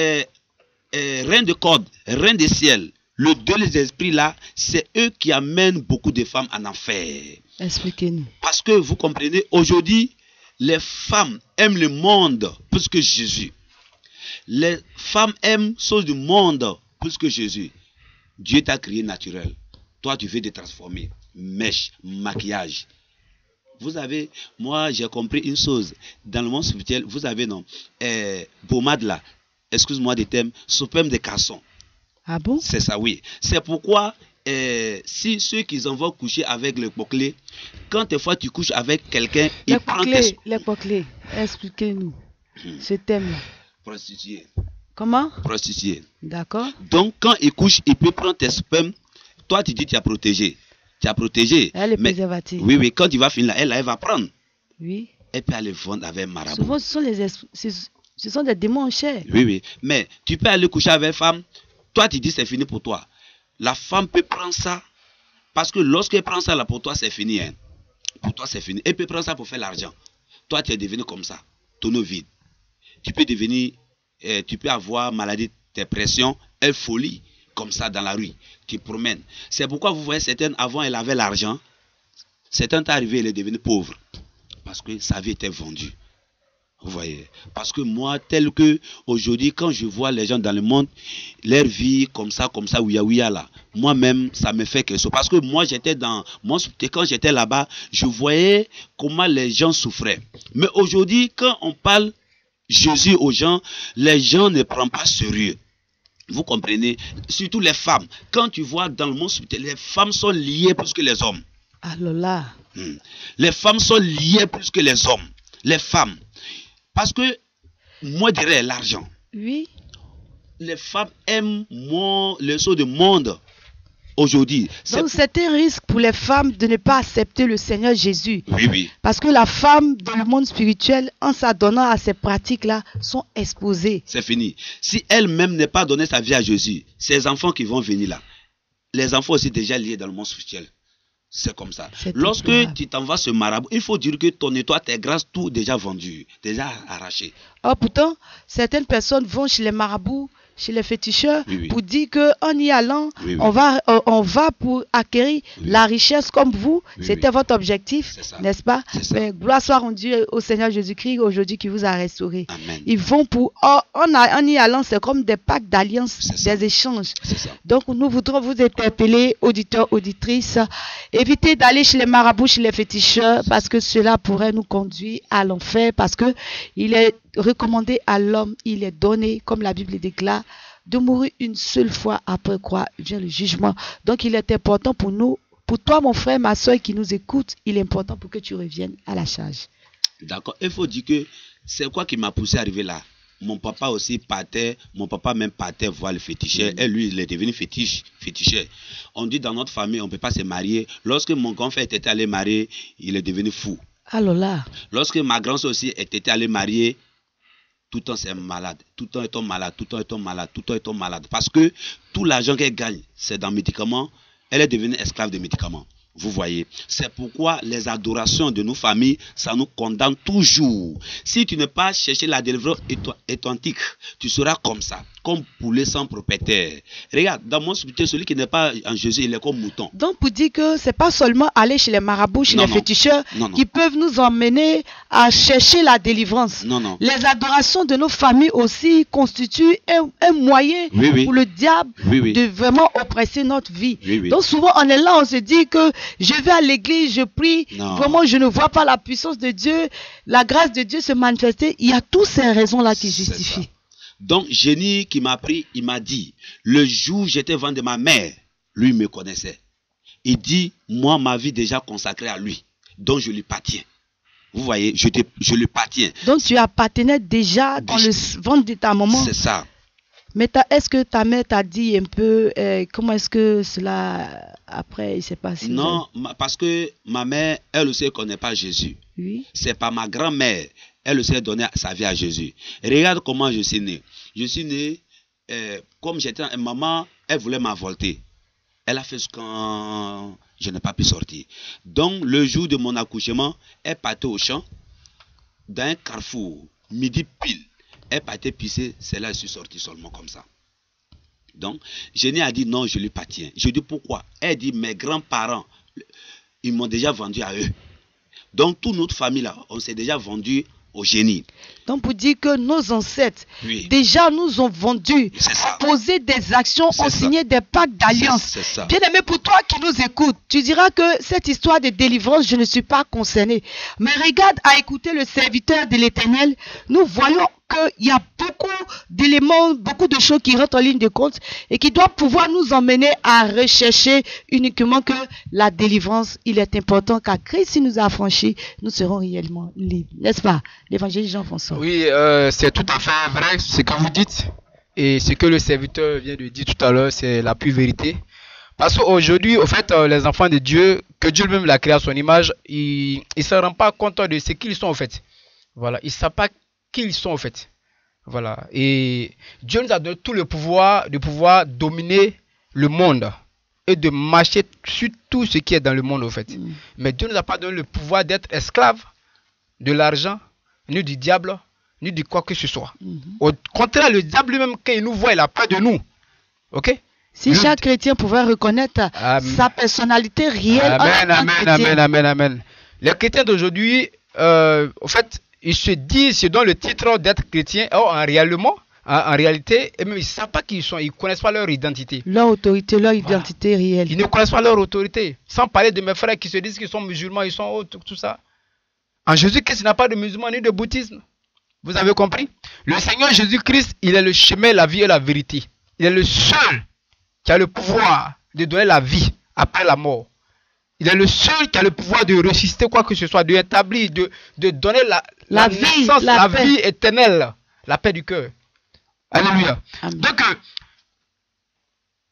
reine de corde, reine des ciels, le Dieu des esprits là, c'est eux qui amènent beaucoup de femmes en enfer. Expliquez-nous. Parce que vous comprenez, aujourd'hui, les femmes aiment le monde plus que Jésus. Les femmes aiment choses du monde plus que Jésus. Dieu t'a créé naturel. Toi, tu veux te transformer. Mèche, maquillage. Vous avez, moi, j'ai compris une chose. Dans le monde spirituel, vous avez, non, pommade là, excuse-moi des thèmes, sperme de garçon. Ah bon? C'est ça, oui. C'est pourquoi, si ceux qui en vont coucher avec le poclé, quand des fois tu couches avec quelqu'un, il prend tes... Les poclés, expliquez-nous ce thème-là. Prostituée. Comment? Prostituée. D'accord. Donc, quand il couche, il peut prendre tes spermes. Toi, tu dis tu as protégé. Tu as protégé. Elle est préservative. Oui, quand tu vas finir là, elle va prendre. Oui. Elle peut aller vendre avec marabout. Souvent, ce sont des démons chers. Oui. Mais tu peux aller coucher avec une femme. Toi, tu dis c'est fini pour toi. La femme peut prendre ça. Parce que lorsqu'elle prend ça là, pour toi, c'est fini. Hein. Pour toi, c'est fini. Elle peut prendre ça pour faire l'argent. Toi, tu es devenu comme ça. Tonneau vide. Tu peux devenir, tu peux avoir maladie, dépression, folie, comme ça dans la rue. Tu promènes. C'est pourquoi vous voyez certaines, avant elle avait l'argent, certaines arrivées, elle est devenue pauvre. Parce que sa vie était vendue. Vous voyez. Parce que moi, tel que aujourd'hui, quand je vois les gens dans le monde, leur vie comme ça, ouïa là, moi-même, ça me fait quelque chose. Parce que moi, quand j'étais là-bas, je voyais comment les gens souffraient. Mais aujourd'hui, quand on parle Jésus aux gens, les gens ne prennent pas sérieux. Vous comprenez? Surtout les femmes. Quand tu vois dans le monde spirituel, les femmes sont liées plus que les hommes. Alors là. Les femmes sont liées plus que les hommes. Les femmes. Parce que, moi, je dirais l'argent. Oui. Les femmes aiment les choses du monde. Aujourd'hui. Donc c'est un risque pour les femmes de ne pas accepter le Seigneur Jésus. Oui. Parce que la femme dans le monde spirituel, en s'adonnant à ces pratiques-là, sont exposées. C'est fini. Si elle-même n'est pas donné sa vie à Jésus, ses enfants qui vont venir là, les enfants aussi déjà liés dans le monde spirituel. C'est comme ça. Lorsque tu t'en vas ce marabout, il faut dire que ton étoile, tes grâces, tout déjà vendu, déjà arraché. Oh, pourtant, certaines personnes vont chez les marabouts, chez les féticheurs, pour dire qu'en y allant, on va pour acquérir la richesse comme vous. C'était votre objectif, n'est-ce pas? Mais gloire soit rendue au Seigneur Jésus-Christ aujourd'hui qui vous a restauré. Amen. Ils vont en y allant, c'est comme des pactes d'alliance, des échanges. Donc nous voudrons vous interpeller, auditeurs, auditrices, évitez d'aller chez les marabouts, chez les féticheurs, parce que cela pourrait nous conduire à l'enfer, parce que il est recommandé à l'homme, il est donné, comme la Bible déclare, de mourir une seule fois, après quoi vient le jugement. Donc il est important pour nous, pour toi mon frère, ma soeur qui nous écoute, il est important pour que tu reviennes à la charge. D'accord, il faut dire que c'est quoi qui m'a poussé à arriver là. Mon papa aussi partait, voir le féticheur, et lui il est devenu féticheur. On dit dans notre famille on ne peut pas se marier. Lorsque mon grand frère était allé marier, il est devenu fou. Alors là. Lorsque ma grand-soeur aussi était allée marier, tout le temps c'est malade, tout le temps est malade, parce que tout l'argent qu'elle gagne, c'est dans les médicaments, elle est devenue esclave des médicaments. Vous voyez, c'est pourquoi les adorations de nos familles, ça nous condamne toujours. Si tu n'as pas cherché la délivrance authentique, tu seras comme ça. comme poulet sans propriétaire. Regarde, dans mon spirituel, celui qui n'est pas en Jésus, il est comme mouton. Donc, pour dire que c'est pas seulement aller chez les marabouts, chez les féticheurs, qui peuvent nous emmener à chercher la délivrance. Non. Les adorations de nos familles aussi constituent un moyen pour le diable de vraiment oppresser notre vie. Donc, souvent, on est là, on se dit que je vais à l'église, je prie, vraiment, je ne vois pas la puissance de Dieu, la grâce de Dieu se manifester. Il y a toutes ces raisons-là qui justifient. Donc, génie qui m'a pris, il m'a dit, le jour où j'étais vendu de ma mère, lui me connaissait. Il dit, moi, ma vie déjà consacrée à lui. Donc, je lui appartiens. Vous voyez, je lui appartiens. Donc, tu appartenais déjà dans le ventre de ta maman. C'est ça. Mais est-ce que ta mère t'a dit un peu, comment est-ce que cela, après, il s'est passé? Non, parce que ma mère, elle aussi ne connaît pas Jésus. Oui. C'est pas ma grand-mère. Elle aussi a donné sa vie à Jésus. Regarde comment je suis né. Je suis né, comme j'étais, maman, elle voulait m'avorter. Elle a fait ce quand je n'ai pas pu sortir. Donc, le jour de mon accouchement, elle partait au champ, dans un carrefour, midi pile. Elle partait pisser, c'est là que je suis sorti seulement comme ça. Donc, Génie a dit non, je lui appartiens. Je dis pourquoi? Elle dit mes grands-parents, ils m'ont déjà vendu à eux. Donc, toute notre famille là, on s'est déjà vendu au Génie. Donc, pour dire que nos ancêtres, déjà nous ont vendus, posé des actions, ont signé des pactes d'alliance. Bien aimé, pour toi qui nous écoutes, tu diras que cette histoire de délivrance, je ne suis pas concerné. Mais regarde à écouter le serviteur de l'Éternel, nous voyons qu'il y a beaucoup d'éléments, beaucoup de choses qui rentrent en ligne de compte et qui doivent pouvoir nous emmener à rechercher uniquement que la délivrance, il est important car Christ nous a affranchis, nous serons réellement libres. N'est-ce pas, l'évangile Jean-François? Oui, c'est tout à fait vrai ce que vous dites et ce que le serviteur vient de dire tout à l'heure, c'est la pure vérité. Parce qu'aujourd'hui, au fait, les enfants de Dieu, que Dieu lui-même l'a créé à son image, ils ne se rendent pas compte de ce qu'ils sont en fait. Voilà, ils ne savent pas qui ils sont en fait. Voilà. Et Dieu nous a donné tout le pouvoir de pouvoir dominer le monde et de marcher sur tout ce qui est dans le monde en fait. Mais Dieu ne nous a pas donné le pouvoir d'être esclaves de l'argent, ni du diable, ni de quoi que ce soit. Au contraire, le diable lui-même, quand il nous voit, il a peur de nous. Ok? Si chaque chrétien pouvait reconnaître sa personnalité réelle. Amen. Les chrétiens d'aujourd'hui, en fait, ils se disent, se donnent le titre d'être chrétiens, or en réalité, et même ils ne savent pas qui ils sont, ils ne connaissent pas leur identité. Leur autorité, leur identité réelle. Ils ne connaissent pas leur autorité. Sans parler de mes frères qui se disent qu'ils sont musulmans, ils sont autres, tout ça. En Jésus-Christ, il n'y a pas de musulmans ni de bouddhisme. Vous avez compris? Le Seigneur Jésus-Christ, il est le chemin, la vie et la vérité. Il est le seul qui a le pouvoir de donner la vie après la mort. Il est le seul qui a le pouvoir de ressusciter quoi que ce soit, de établir, de donner la naissance, la vie éternelle, la paix du cœur. Alléluia. Donc,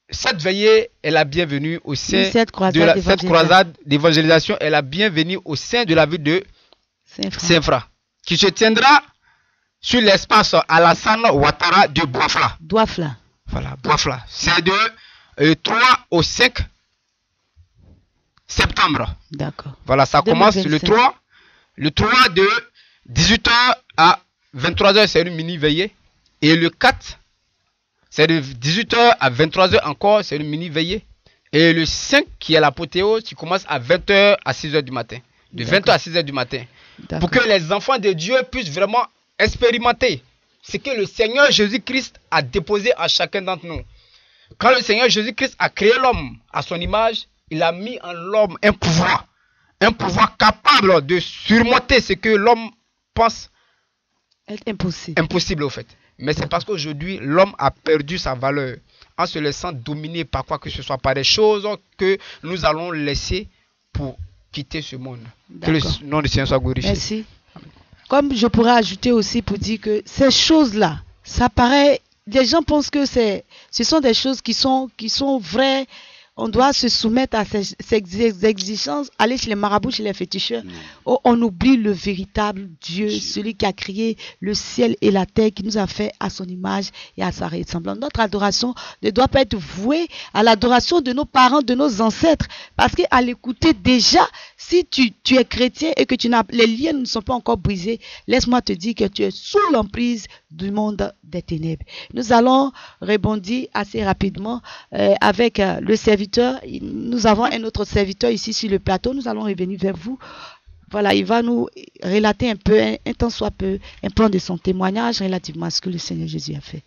cette veillée est la bienvenue au sein cette croisade d'évangélisation est la bienvenue au sein de la ville de Saint-Fra, qui se tiendra sur l'espace Alassane Ouattara de Bouafla. Voilà, Bouafla. C'est de 3 au 5 septembre. D'accord. Voilà, ça 2025. Commence le 3. Le 3 de 18h à 23h, c'est une mini-veillée. Et le 4, c'est de 18h à 23h encore, c'est une mini-veillée. Et le 5, qui est l'apothéose, qui commence à 20h à 6h du matin. De 20h à 6h du matin. Pour que les enfants de Dieu puissent vraiment expérimenter ce que le Seigneur Jésus-Christ a déposé à chacun d'entre nous. Quand le Seigneur Jésus-Christ a créé l'homme à son image, il a mis en l'homme un pouvoir capable de surmonter ce que l'homme pense être impossible. Impossible au fait. Mais c'est parce qu'aujourd'hui, l'homme a perdu sa valeur en se laissant dominer par quoi que ce soit, par des choses que nous allons laisser pour quitter ce monde. Que le nom du Seigneur soit glorifié. Merci. Comme je pourrais ajouter aussi pour dire que ces choses-là, ça paraît, les gens pensent que ce sont des choses qui sont vraies. On doit se soumettre à ces exigences, aller chez les marabouts, chez les féticheurs. Oh, on oublie le véritable Dieu, celui qui a créé le ciel et la terre, qui nous a fait à son image et à sa ressemblance. Notre adoration ne doit pas être vouée à l'adoration de nos parents, de nos ancêtres. Parce qu'à l'écouter déjà, si tu es chrétien et que les liens ne sont pas encore brisés, laisse-moi te dire que tu es sous l'emprise du monde des ténèbres. Nous allons rebondir assez rapidement avec le serviteur. Nous avons un autre serviteur ici sur le plateau. Nous allons revenir vers vous. Voilà, il va nous relater un peu, un tant soit peu, un peu de son témoignage relativement à ce que le Seigneur Jésus a fait.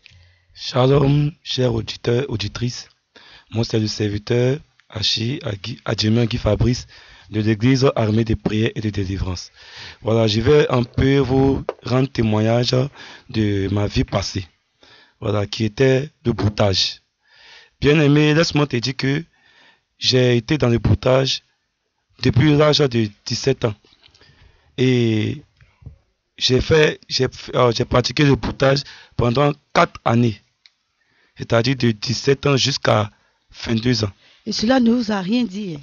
Shalom, chers auditeurs, auditrices. Moi, c'est le serviteur Adjemian Guy Fabrice de l'église armée de prière et de délivrance. Voilà, je vais un peu vous rendre témoignage de ma vie passée. Voilà, qui était le broutage. Bien aimé, laisse-moi te dire que j'ai été dans le broutage depuis l'âge de 17 ans. Et j'ai pratiqué le broutage pendant 4 années. C'est-à-dire de 17 ans jusqu'à 22 ans. Et cela ne vous a rien dit.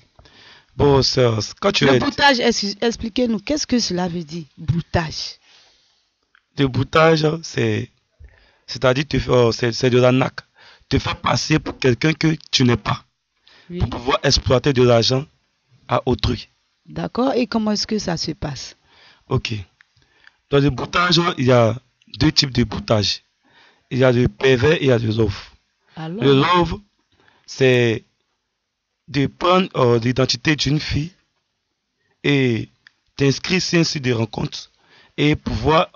Bon, sœur, quand tu le broutage, expliquez-nous, qu'est-ce que cela veut dire, broutage? Le broutage, c'est-à-dire c'est de l'arnaque. Te faire passer pour quelqu'un que tu n'es pas. Oui. Pour pouvoir exploiter de l'argent à autrui. D'accord, et comment est-ce que ça se passe? Ok. Dans le broutage, il y a 2 types de broutage. Il y a le pervers et il y a le love. Alors... Le love, c'est de prendre l'identité d'une fille et t'inscrire sur un site de rencontre et pouvoir,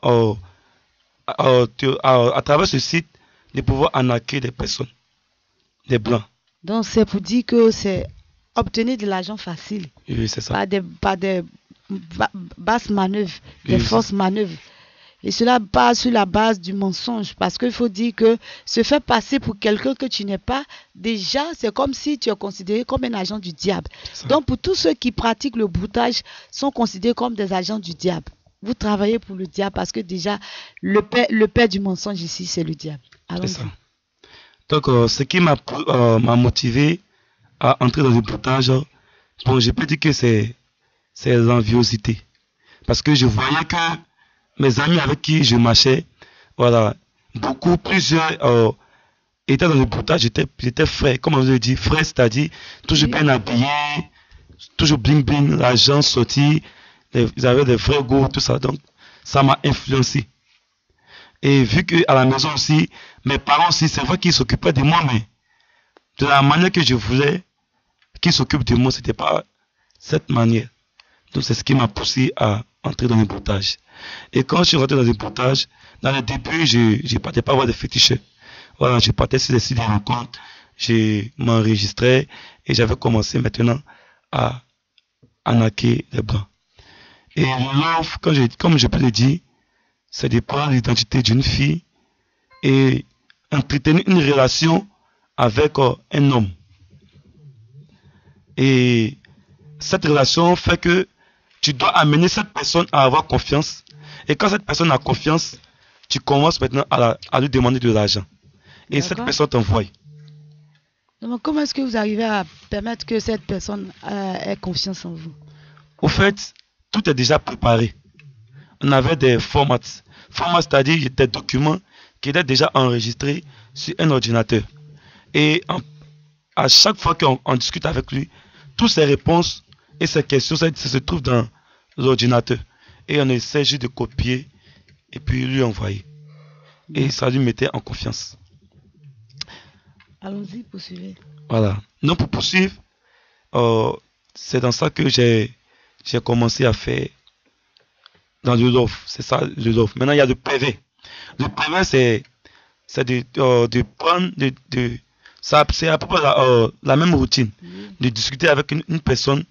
à travers ce site, de pouvoir arnaquer des personnes, des blancs. Donc c'est pour dire que c'est obtenir de l'argent facile. Oui, c'est ça. Pas des basses manœuvres, des fausses manœuvres. Et cela passe sur la base du mensonge, parce qu'il faut dire que se faire passer pour quelqu'un que tu n'es pas, déjà, c'est comme si tu es considéré comme un agent du diable. Donc, pour tous ceux qui pratiquent le broutage, sont considérés comme des agents du diable. Vous travaillez pour le diable, parce que déjà, le père du mensonge ici, c'est le diable. C'est ça. Donc, ce qui m'a motivé à entrer dans le broutage, bon, je peux dire que c'est l'enviosité. Parce que je voyais que mes amis avec qui je marchais, voilà, plusieurs étaient dans le broutage, j'étais frais, comme on veut dire, frais, c'est-à-dire toujours bien habillé, toujours bling bling, l'argent sorti, ils avaient des vrais goûts, tout ça, donc ça m'a influencé. Et vu qu'à la maison aussi, mes parents aussi, c'est vrai qu'ils s'occupaient de moi, mais de la manière que je voulais qu'ils s'occupent de moi, c'était pas cette manière. Donc c'est ce qui m'a poussé à entrer dans le broutage. Et quand je suis rentré dans le broutage, dans le début, je ne partais pas voir des féticheurs. Voilà, je partais sur les sites de rencontres, je m'enregistrais et j'avais commencé maintenant à arnaquer les blancs. Et l'offre, comme je peux le dire, c'est de prendre l'identité d'une fille et entretenir une relation avec un homme. Et cette relation fait que tu dois amener cette personne à avoir confiance. Et quand cette personne a confiance, tu commences maintenant à lui demander de l'argent. Et cette personne t'envoie. Donc, comment est-ce que vous arrivez à permettre que cette personne ait confiance en vous? Au fait, tout est déjà préparé. On avait des formats. Formats, c'est-à-dire des documents qui étaient déjà enregistrés sur un ordinateur. Et à chaque fois qu'on discute avec lui, toutes ses réponses et ces questions, ça se trouve dans l'ordinateur. Et on essaie juste de copier et puis lui envoyer. Et ça lui mettait en confiance. Allons-y, poursuivez. Voilà. Donc pour poursuivre, c'est dans ça que j'ai commencé à faire dans le love. C'est ça le love. Maintenant il y a le PV. Le PV c'est de prendre c'est à peu près la même routine. De discuter avec une personne,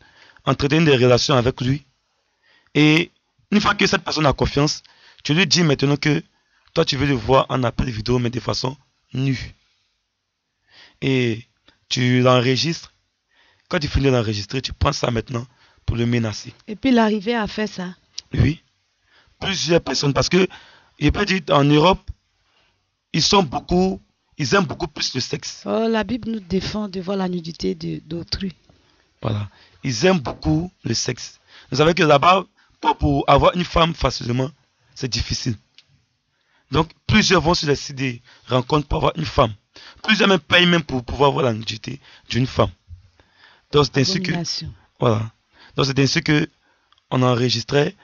entretenir des relations avec lui. Et une fois que cette personne a confiance, tu lui dis maintenant que toi tu veux le voir en appel vidéo mais de façon nue. Et tu l'enregistres. Quand tu finis d'enregistrer, tu prends ça maintenant pour le menacer. Et puis l'arriver à faire ça? Oui. Plusieurs personnes. Parce que, je peux dire, en Europe, ils aiment beaucoup plus le sexe. Oh, la Bible nous défend de voir la nudité d'autrui. Voilà. Ils aiment beaucoup le sexe. Vous savez que là-bas, pour avoir une femme facilement, c'est difficile. Donc, plusieurs vont sur les sites de rencontres pour avoir une femme. Plusieurs même payent même pour pouvoir voir la nudité d'une femme. Donc, c'est ainsi que... Voilà. Donc c'est ainsi que on enregistrait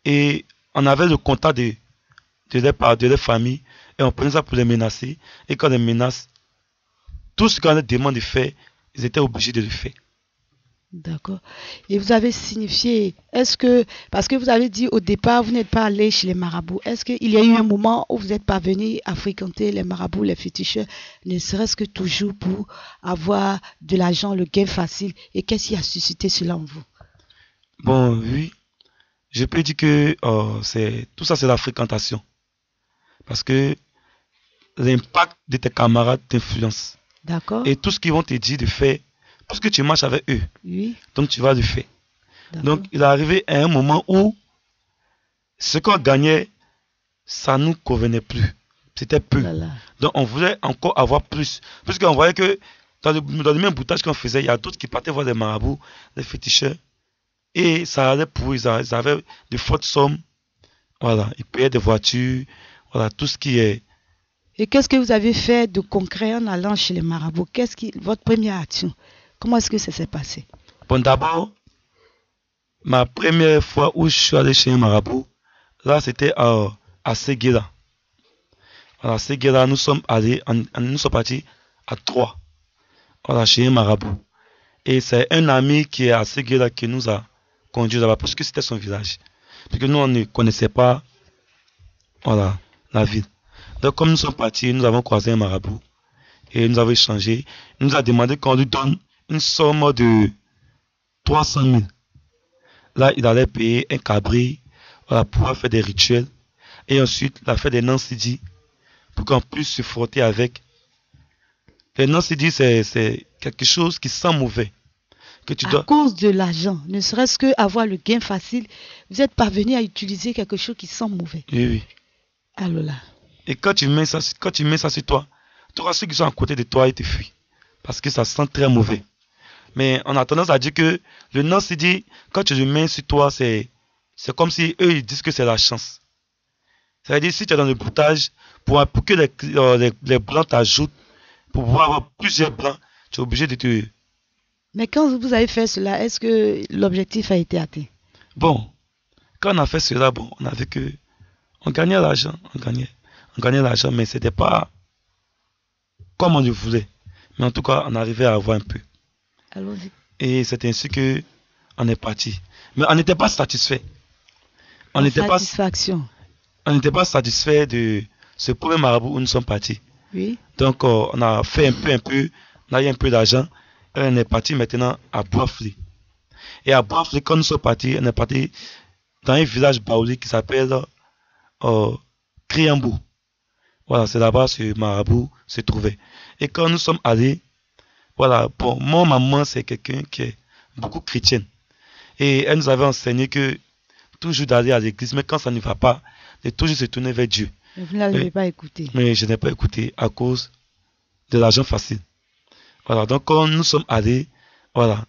et on avait le contact de leur famille et on prenait ça pour les menacer. Et quand les menaces, tout ce qu'on leur demande de faire, ils étaient obligés de le faire. D'accord. Et vous avez signifié, est-ce que, parce que vous avez dit au départ, vous n'êtes pas allé chez les marabouts, est-ce qu'il y a eu un moment où vous n'êtes pas venu à fréquenter les marabouts, les féticheurs, ne serait-ce que toujours pour avoir de l'argent, le gain facile, et qu'est-ce qui a suscité cela en vous? Bon, oui, je peux dire que tout ça, c'est la fréquentation. Parce que l'impact de tes camarades t'influence. D'accord. Et tout ce qu'ils vont te dire de faire, parce que tu marches avec eux, oui. Donc tu vas le faire. Donc il est arrivé à un moment où ce qu'on gagnait, ça ne nous convenait plus. C'était peu. Donc on voulait encore avoir plus. Parce qu'on voyait que dans le même boutage qu'on faisait, il y a d'autres qui partaient voir des marabouts, des féticheurs. Et ça allait pour eux, ils avaient de fortes sommes. Voilà, ils payaient des voitures, voilà, tout ce qui est. Et qu'est-ce que vous avez fait de concret en allant chez les marabouts? Votre première action? Comment est-ce que ça s'est passé? Bon, d'abord, ma première fois où je suis allé chez un marabout, là, c'était à Séguéla. À Séguéla, nous sommes partis à 3. Voilà, chez un marabout. Et c'est un ami qui est à Séguéla qui nous a conduits là-bas, parce que c'était son village. Parce que nous, on ne connaissait pas, voilà, la ville. Donc, comme nous sommes partis, nous avons croisé un marabout. Et nous avons échangé. Il nous a demandé qu'on lui donne une somme de 300 000. Là, il allait payer un cabri, voilà, pour faire des rituels. Et ensuite, il a fait des nansidi pour qu'on puisse se frotter avec. Les nansidi, c'est quelque chose qui sent mauvais. Que tu dois... cause de l'argent, ne serait-ce qu'avoir le gain facile, vous êtes parvenu à utiliser quelque chose qui sent mauvais. Oui, oui. Alors là. Et quand tu mets ça sur toi, tu auras ceux qui sont à côté de toi et te fuient. Parce que ça sent très mauvais. Mais on a tendance à dire que le nansidi, quand tu le mets sur toi, c'est comme si eux ils disent que c'est la chance. C'est-à-dire, si tu es dans le boutage, pour que les blancs t'ajoutent, pour pouvoir avoir plusieurs blancs, tu es obligé de te... Mais quand vous avez fait cela, est-ce que l'objectif a été atteint? Bon, quand on a fait cela, bon, on a vu que on gagnait l'argent, on gagnait l'argent, mais c'était pas comme on le voulait. Mais en tout cas, on arrivait à avoir un peu. Allons-y. Et c'est ainsi que on est parti. Mais on n'était pas satisfait. On n'était pas satisfait de ce premier marabout où nous sommes partis. Oui. Donc, on a fait un peu, on a eu un peu d'argent. Et on est parti maintenant à Boisflé. Et à Boisflé, quand nous sommes partis, on est parti dans un village baouli qui s'appelle Kriambou. Voilà, c'est là-bas ce marabout se trouvait. Et quand nous sommes allés, voilà, bon, mon maman, c'est quelqu'un qui est beaucoup chrétienne. Et elle nous avait enseigné que toujours d'aller à l'église, mais quand ça ne va pas, de toujours se tourner vers Dieu. Mais vous n'avez pas écouté. Mais je n'ai pas écouté à cause de l'argent facile. Voilà, donc quand nous sommes allés, voilà,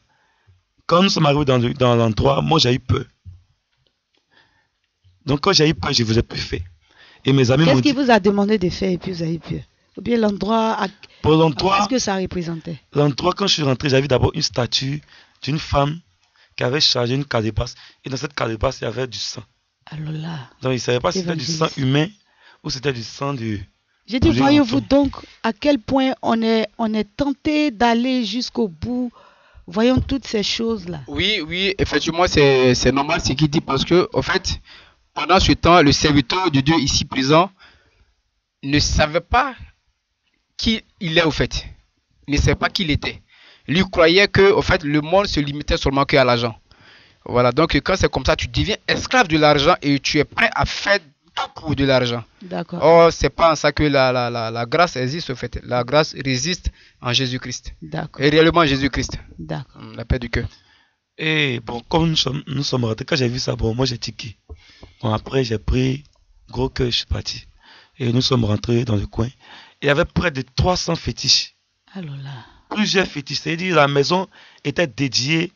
quand nous sommes arrivés dans l'endroit, moi j'ai eu peur. Donc quand j'ai eu peur, je ne vous ai plus fait. Et mes amis m'ont dit... Qu'est-ce qui vous a demandé de faire et puis vous avez eu peur? Ou bien l'endroit... Pour l'endroit... Qu'est-ce que ça représentait? L'endroit, quand je suis rentré, j'avais d'abord une statue d'une femme qui avait chargé une calebasse. Et dans cette calebasse, il y avait du sang. Alors là... Donc il ne savait pas si c'était du sang humain ou c'était du sang de... J'ai dit, voyez-vous donc à quel point on est tenté d'aller jusqu'au bout. Voyons toutes ces choses-là. Oui, effectivement, c'est normal ce qu'il dit parce que, en fait, pendant ce temps, le serviteur de Dieu ici présent ne savait pas qui il est, au fait. Il ne savait pas qui il était. Lui croyait que, en fait, le monde se limitait seulement qu'à l'argent. Voilà, donc quand c'est comme ça, tu deviens esclave de l'argent et tu es prêt à faire tout pour de l'argent. D'accord. Oh, c'est pas en ça que la grâce existe, au fait. La grâce résiste en Jésus-Christ. D'accord. Et réellement en Jésus-Christ. D'accord. La paix du cœur. Et bon, comme nous sommes rentrés, quand j'ai vu ça, bon, moi j'ai tiqué. Bon, après j'ai pris gros cœur, je suis parti. Et nous sommes rentrés dans le coin. Il y avait près de 300 fétiches. Alors là. Plusieurs fétiches. C'est-à-dire la maison était dédiée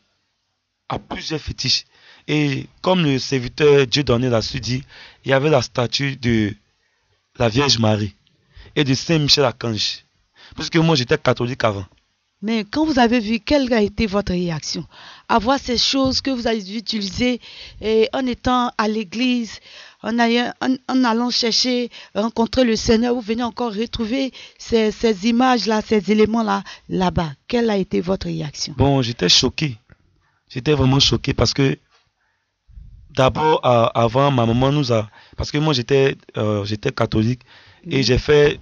à plusieurs fétiches. Et comme le serviteur Dieu donné l'a su dit, il y avait la statue de la Vierge Marie et de Saint Michel Archange. Parce que moi j'étais catholique avant. Mais quand vous avez vu, quelle a été votre réaction à voir ces choses que vous avez utilisées et en étant à l'église, en allant chercher, rencontrer le Seigneur, vous venez encore retrouver ces images-là, ces éléments-là, là-bas. Quelle a été votre réaction? Bon, j'étais choqué. J'étais vraiment choqué parce que d'abord, avant, ma maman nous a... Parce que moi, j'étais catholique et j'ai fait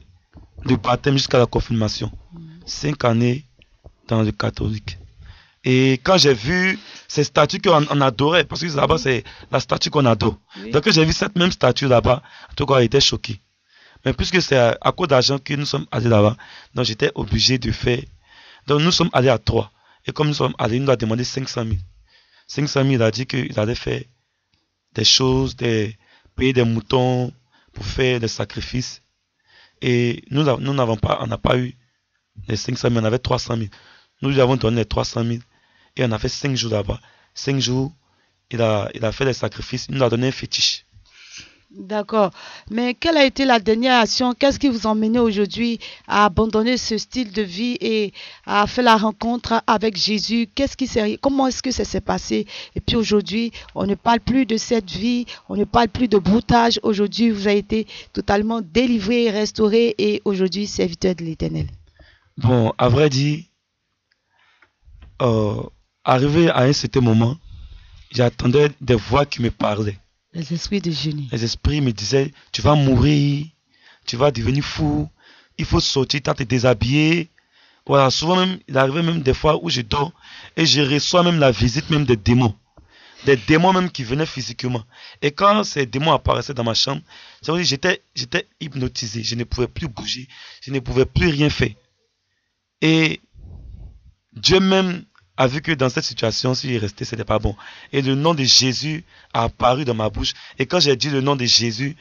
le baptême jusqu'à la confirmation. 5 années dans le catholique. Et quand j'ai vu ces statues qu'on adorait, parce que là-bas, c'est la statue qu'on adore. Oui. Donc, j'ai vu cette même statue là-bas, en tout cas, j'étais choqué. Mais puisque c'est à cause d'argent que nous sommes allés là-bas, donc j'étais obligé de faire. Donc, nous sommes allés à 3. Et comme nous sommes allés, il nous a demandé 500 000. 500 000, il a dit qu'il allait faire des choses, payer des moutons pour faire des sacrifices. Et nous n'avons pas, on n'a pas eu les 500 000, on avait 300 000. Nous lui avons donné les 300 000 et on a fait 5 jours là-bas. 5 jours, il a fait des sacrifices, il nous a donné un fétiche. D'accord. Mais quelle a été la dernière action? Qu'est-ce qui vous a emmené aujourd'hui à abandonner ce style de vie et à faire la rencontre avec Jésus? Comment est-ce que ça s'est passé? Et puis aujourd'hui, on ne parle plus de cette vie, on ne parle plus de broutage. Aujourd'hui, vous avez été totalement délivré, restauré et aujourd'hui, serviteur de l'Éternel. Bon, à vrai dire, arrivé à un certain moment, j'attendais des voix qui me parlaient. Les esprits de génie. Les esprits me disaient, tu vas mourir, tu vas devenir fou, il faut sortir, tu vas te déshabiller. Voilà, souvent même, il arrivait même des fois où je dors et je reçois même la visite même des démons. Des démons même qui venaient physiquement. Et quand ces démons apparaissaient dans ma chambre, j'étais hypnotisé, je ne pouvais plus bouger, je ne pouvais plus rien faire. Et Dieu même a vu que dans cette situation, si il restait, ce n'était pas bon. Et le nom de Jésus a apparu dans ma bouche. Et quand j'ai dit le nom de Jésus,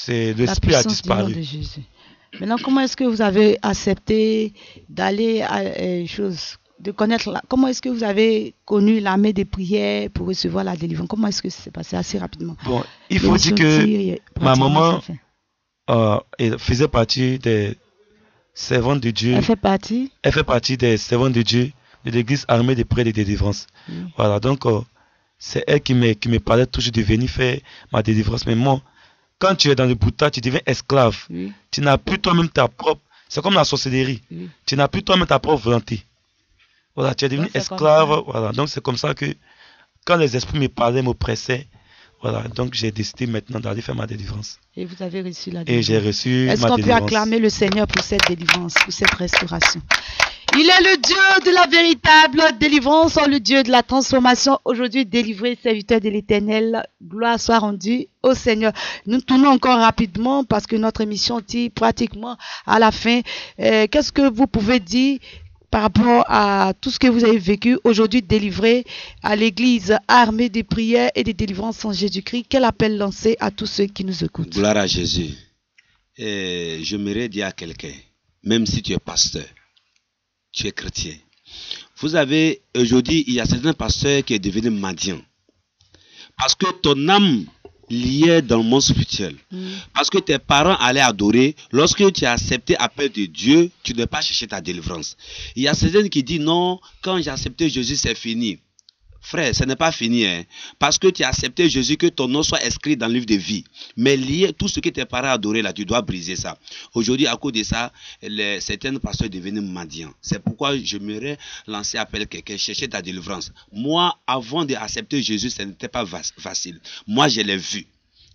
l'esprit a disparu. Du nom de Jésus. Maintenant, comment est-ce que vous avez accepté d'aller de connaître, comment est-ce que vous avez connu l'armée des prières pour recevoir la délivrance? Comment est-ce que ça s'est passé assez rapidement? Bon, il faut dire que ma maman elle faisait partie des servantes de Dieu. Elle fait partie des servantes de Dieu de l'église armée des prières de délivrance. Voilà, donc c'est elle qui me parlait toujours de venir faire ma délivrance. Mais moi, quand tu es dans le bouddha, tu deviens esclave. Tu n'as plus toi-même ta propre... C'est comme la sorcellerie. Tu n'as plus toi-même ta propre volonté. Voilà, tu es devenu esclave. Voilà, donc c'est comme ça que quand les esprits me parlaient, m'oppressaient, voilà, donc j'ai décidé maintenant d'aller faire ma délivrance. Et vous avez reçu la délivrance. Et j'ai reçu ma délivrance. Est-ce qu'on peut acclamer le Seigneur pour cette délivrance, pour cette restauration? Il est le Dieu de la véritable délivrance, le Dieu de la transformation. Aujourd'hui, délivré, serviteur de l'Éternel, gloire soit rendue au Seigneur. Nous tournons encore rapidement parce que notre émission tire pratiquement à la fin. Qu'est-ce que vous pouvez dire par rapport à tout ce que vous avez vécu aujourd'hui, délivré à l'église armée des prières et des délivrances en Jésus-Christ? Quel appel lancer à tous ceux qui nous écoutent? Gloire à Jésus. Et j'aimerais dire à quelqu'un, même si tu es pasteur, tu es chrétien. Vous avez, aujourd'hui, il y a certains pasteurs qui sont devenus mendiants. Parce que ton âme liée dans le monde spirituel. Parce que tes parents allaient adorer. Lorsque tu as accepté l'appel de Dieu, tu ne dois pas chercher ta délivrance. Il y a certains qui disent non, quand j'ai accepté Jésus, c'est fini. Frère, ce n'est pas fini. Hein? Parce que tu as accepté Jésus, que ton nom soit inscrit dans le livre de vie. Mais lié, tout ce que tes parents adoraient là, tu dois briser ça. Aujourd'hui, à cause de ça, certains pasteurs sont devenus mendiants. C'est pourquoi j'aimerais lancer appel à quelqu'un, chercher ta délivrance. Moi, avant d'accepter Jésus, ce n'était pas facile. Moi, je l'ai vu.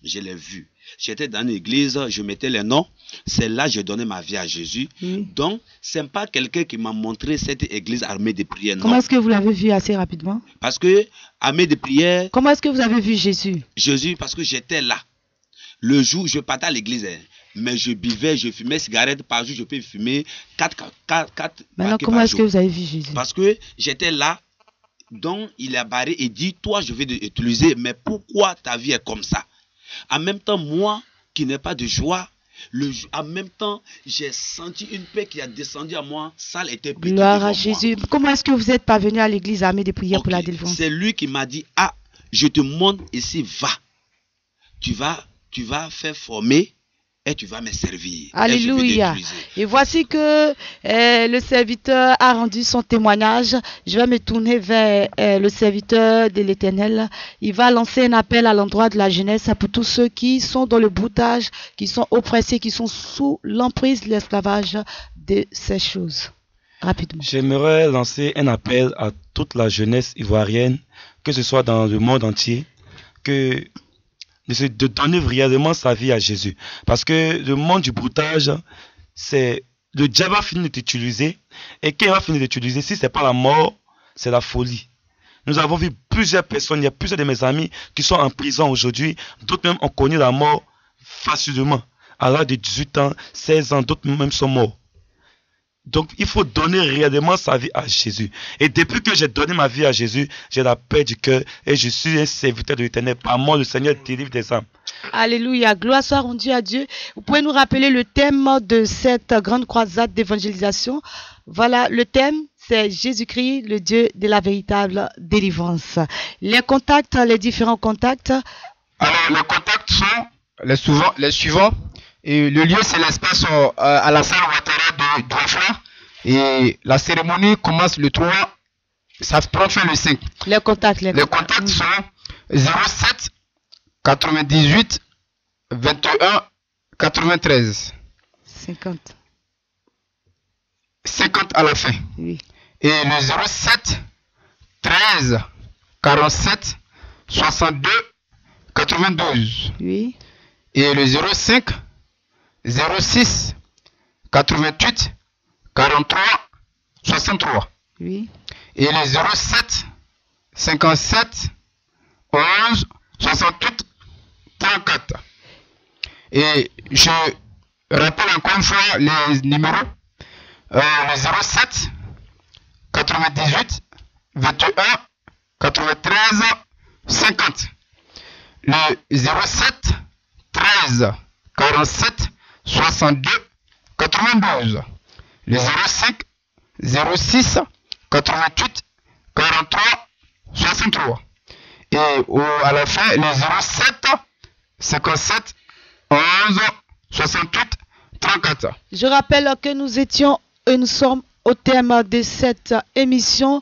Je l'ai vu. J'étais dans l'église, je mettais les noms. C'est là que j'ai donné ma vie à Jésus. Donc, ce n'est pas quelqu'un qui m'a montré cette église armée de prières. Comment est-ce que vous l'avez vu assez rapidement? Parce que, armée de prières... Comment est-ce que vous avez vu Jésus? Jésus, parce que j'étais là. Le jour, je partais à l'église, mais je buvais, je fumais cigarette. Par jour, je peux fumer 4 Maintenant, comment est-ce que vous avez vu Jésus? Parce que j'étais là. Donc, il a barré et dit, toi, je vais t'utiliser, mais pourquoi ta vie est comme ça? En même temps, moi, qui n'ai pas de joie, en même temps, j'ai senti une paix qui a descendu à moi. Ça était petit. Gloire à Jésus. Comment est-ce que vous êtes parvenu à l'église armée des prières pour la délivrance? C'est lui qui m'a dit, ah, je te montre ici, va. Tu vas faire former et tu vas me servir. Alléluia. Et voici que le serviteur a rendu son témoignage. Je vais me tourner vers le serviteur de l'Éternel. Il va lancer un appel à l'endroit de la jeunesse pour tous ceux qui sont dans le broutage, qui sont oppressés, qui sont sous l'emprise de l'esclavage de ces choses. Rapidement. J'aimerais lancer un appel à toute la jeunesse ivoirienne, que ce soit dans le monde entier, de donner réellement sa vie à Jésus. Parce que le monde du broutage, c'est le diable va finir de t'utiliser. Et quand il va finir de t'utiliser, si ce n'est pas la mort, c'est la folie. Nous avons vu plusieurs personnes, il y a plusieurs de mes amis qui sont en prison aujourd'hui. D'autres même ont connu la mort facilement. À l'âge de 18 ans, 16 ans, d'autres même sont morts. Donc, il faut donner réellement sa vie à Jésus. Et depuis que j'ai donné ma vie à Jésus, j'ai la paix du cœur et je suis un serviteur de l'Éternel. Par moi, le Seigneur délivre des âmes. Alléluia. Gloire soit rendue à Dieu. Vous pouvez nous rappeler le thème de cette grande croisade d'évangélisation? Voilà, le thème, c'est Jésus-Christ, le Dieu de la véritable délivrance. Les contacts, les différents contacts. Alors, les contacts sont les suivants. Et le lieu, c'est l'espace à la salle Ouattara de Douafra. Et la cérémonie commence le 3, ça prend fin le 5. Les contacts sont 07 98 21 93. 50 à la fin. Oui. Et le 07 13 47 62 92. Oui. Et le 05 06 88 43 63. Oui. Et le 07 57 11 68 34. Et je rappelle encore une fois les numéros. Le 07 98 21 93 50. Le 07 13 47 62 92. Le 05 06 88 43 63. Et à la fin, le 07 57 11 68 34. Je rappelle que nous sommes au thème de cette émission.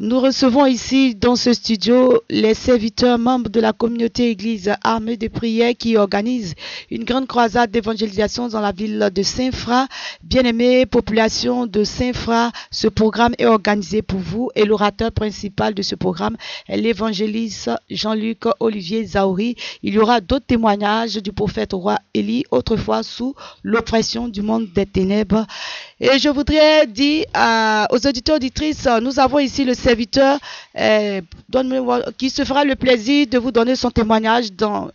Nous recevons ici dans ce studio les serviteurs membres de la communauté Église Armée de Prière qui organisent une grande croisade d'évangélisation dans la ville de Saint-Fra. Bien-aimée population de Saint-Fra, ce programme est organisé pour vous et l'orateur principal de ce programme est l'évangéliste Jean-Luc Olivier Zaouri. Il y aura d'autres témoignages du prophète roi Élie, autrefois sous l'oppression du monde des ténèbres. Et je voudrais dire aux auditeurs auditrices, nous avons ici le serviteur qui se fera le plaisir de vous donner son témoignage dans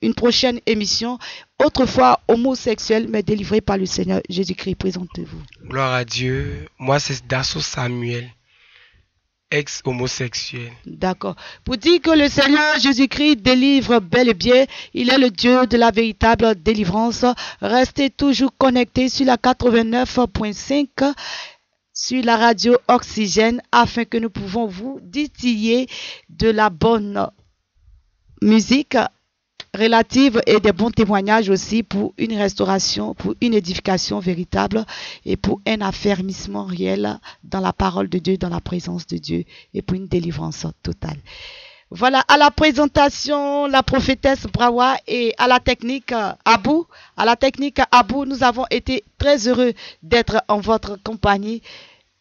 une prochaine émission. Autrefois homosexuel, mais délivré par le Seigneur Jésus-Christ. Présentez-vous. Gloire à Dieu. Moi, c'est Dasso Samuel, ex-homosexuel. D'accord. Pour dire que le Seigneur Jésus-Christ délivre bel et bien, il est le Dieu de la véritable délivrance. Restez toujours connectés sur la 89.5 sur la radio Oxygène afin que nous pouvons vous distiller de la bonne musique relative et des bons témoignages aussi pour une restauration, pour une édification véritable et pour un affermissement réel dans la parole de Dieu, dans la présence de Dieu et pour une délivrance totale. Voilà, à la présentation, la prophétesse Brawa et à la technique Abou. À la technique Abou, nous avons été très heureux d'être en votre compagnie.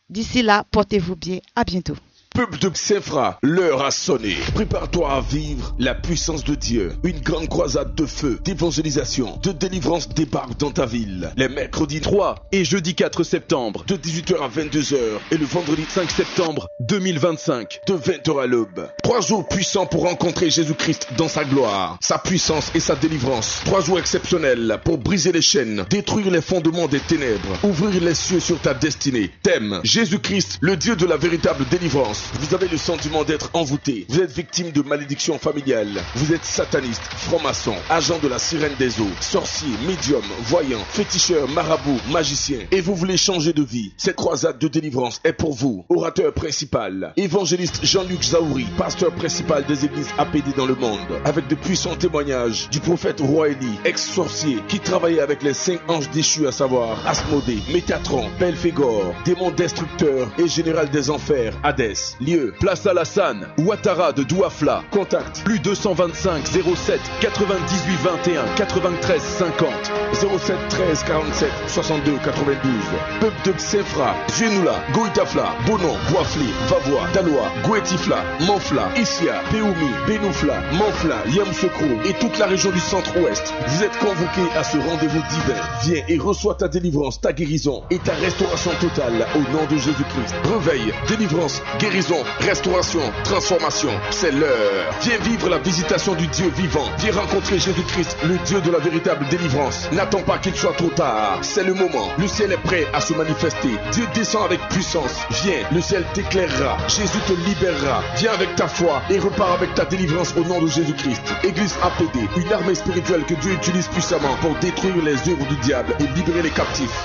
D'ici là, portez-vous bien. À bientôt. Peuple de Saint-Fra, l'heure a sonné. Prépare-toi à vivre la puissance de Dieu. Une grande croisade de feu, d'évangélisation, de délivrance débarque dans ta ville. Les mercredis 3 et jeudi 4 septembre, de 18h à 22h. Et le vendredi 5 septembre 2025, de 20h à l'aube. 3 jours puissants pour rencontrer Jésus-Christ dans sa gloire, sa puissance et sa délivrance. 3 jours exceptionnels pour briser les chaînes, détruire les fondements des ténèbres, ouvrir les cieux sur ta destinée. Thème, Jésus-Christ, le Dieu de la véritable délivrance. Vous avez le sentiment d'être envoûté. Vous êtes victime de malédiction familiale. Vous êtes sataniste, franc-maçon, agent de la sirène des eaux, sorcier, médium, voyant, féticheur, marabout, magicien. Et vous voulez changer de vie. Cette croisade de délivrance est pour vous. Orateur principal, évangéliste Jean-Luc Zaouri, pasteur principal des églises APD dans le monde. Avec de puissants témoignages du prophète Roi Élie, ex-sorcier, qui travaillait avec les 5 anges déchus, à savoir Asmodée, Métatron, Belphégor, démon destructeur et général des enfers, Hadès. Lieu, Place Alassane, Ouattara de Douafla. Contact, plus 225 07 98 21 93 50 07 13 47 62 92. Peuple de Xefra, Zenoula, Goïtafla, Bonon, Boisflé, Vavois, Dalois, Gouetifla, Manfla, Issia, Péoumi, Benoufla, Manfla, Yamsokro et toute la région du centre-ouest. Vous êtes convoqués à ce rendez-vous divin. Viens et reçois ta délivrance, ta guérison et ta restauration totale au nom de Jésus-Christ. Réveil, délivrance, guérison, restauration, transformation, c'est l'heure. Viens vivre la visitation du Dieu vivant. Viens rencontrer Jésus-Christ, le Dieu de la véritable délivrance. N'attends pas qu'il soit trop tard. C'est le moment. Le ciel est prêt à se manifester. Dieu descend avec puissance. Viens, le ciel t'éclairera. Jésus te libérera. Viens avec ta foi et repars avec ta délivrance au nom de Jésus-Christ. Église APD, une armée spirituelle que Dieu utilise puissamment pour détruire les œuvres du diable et libérer les captifs.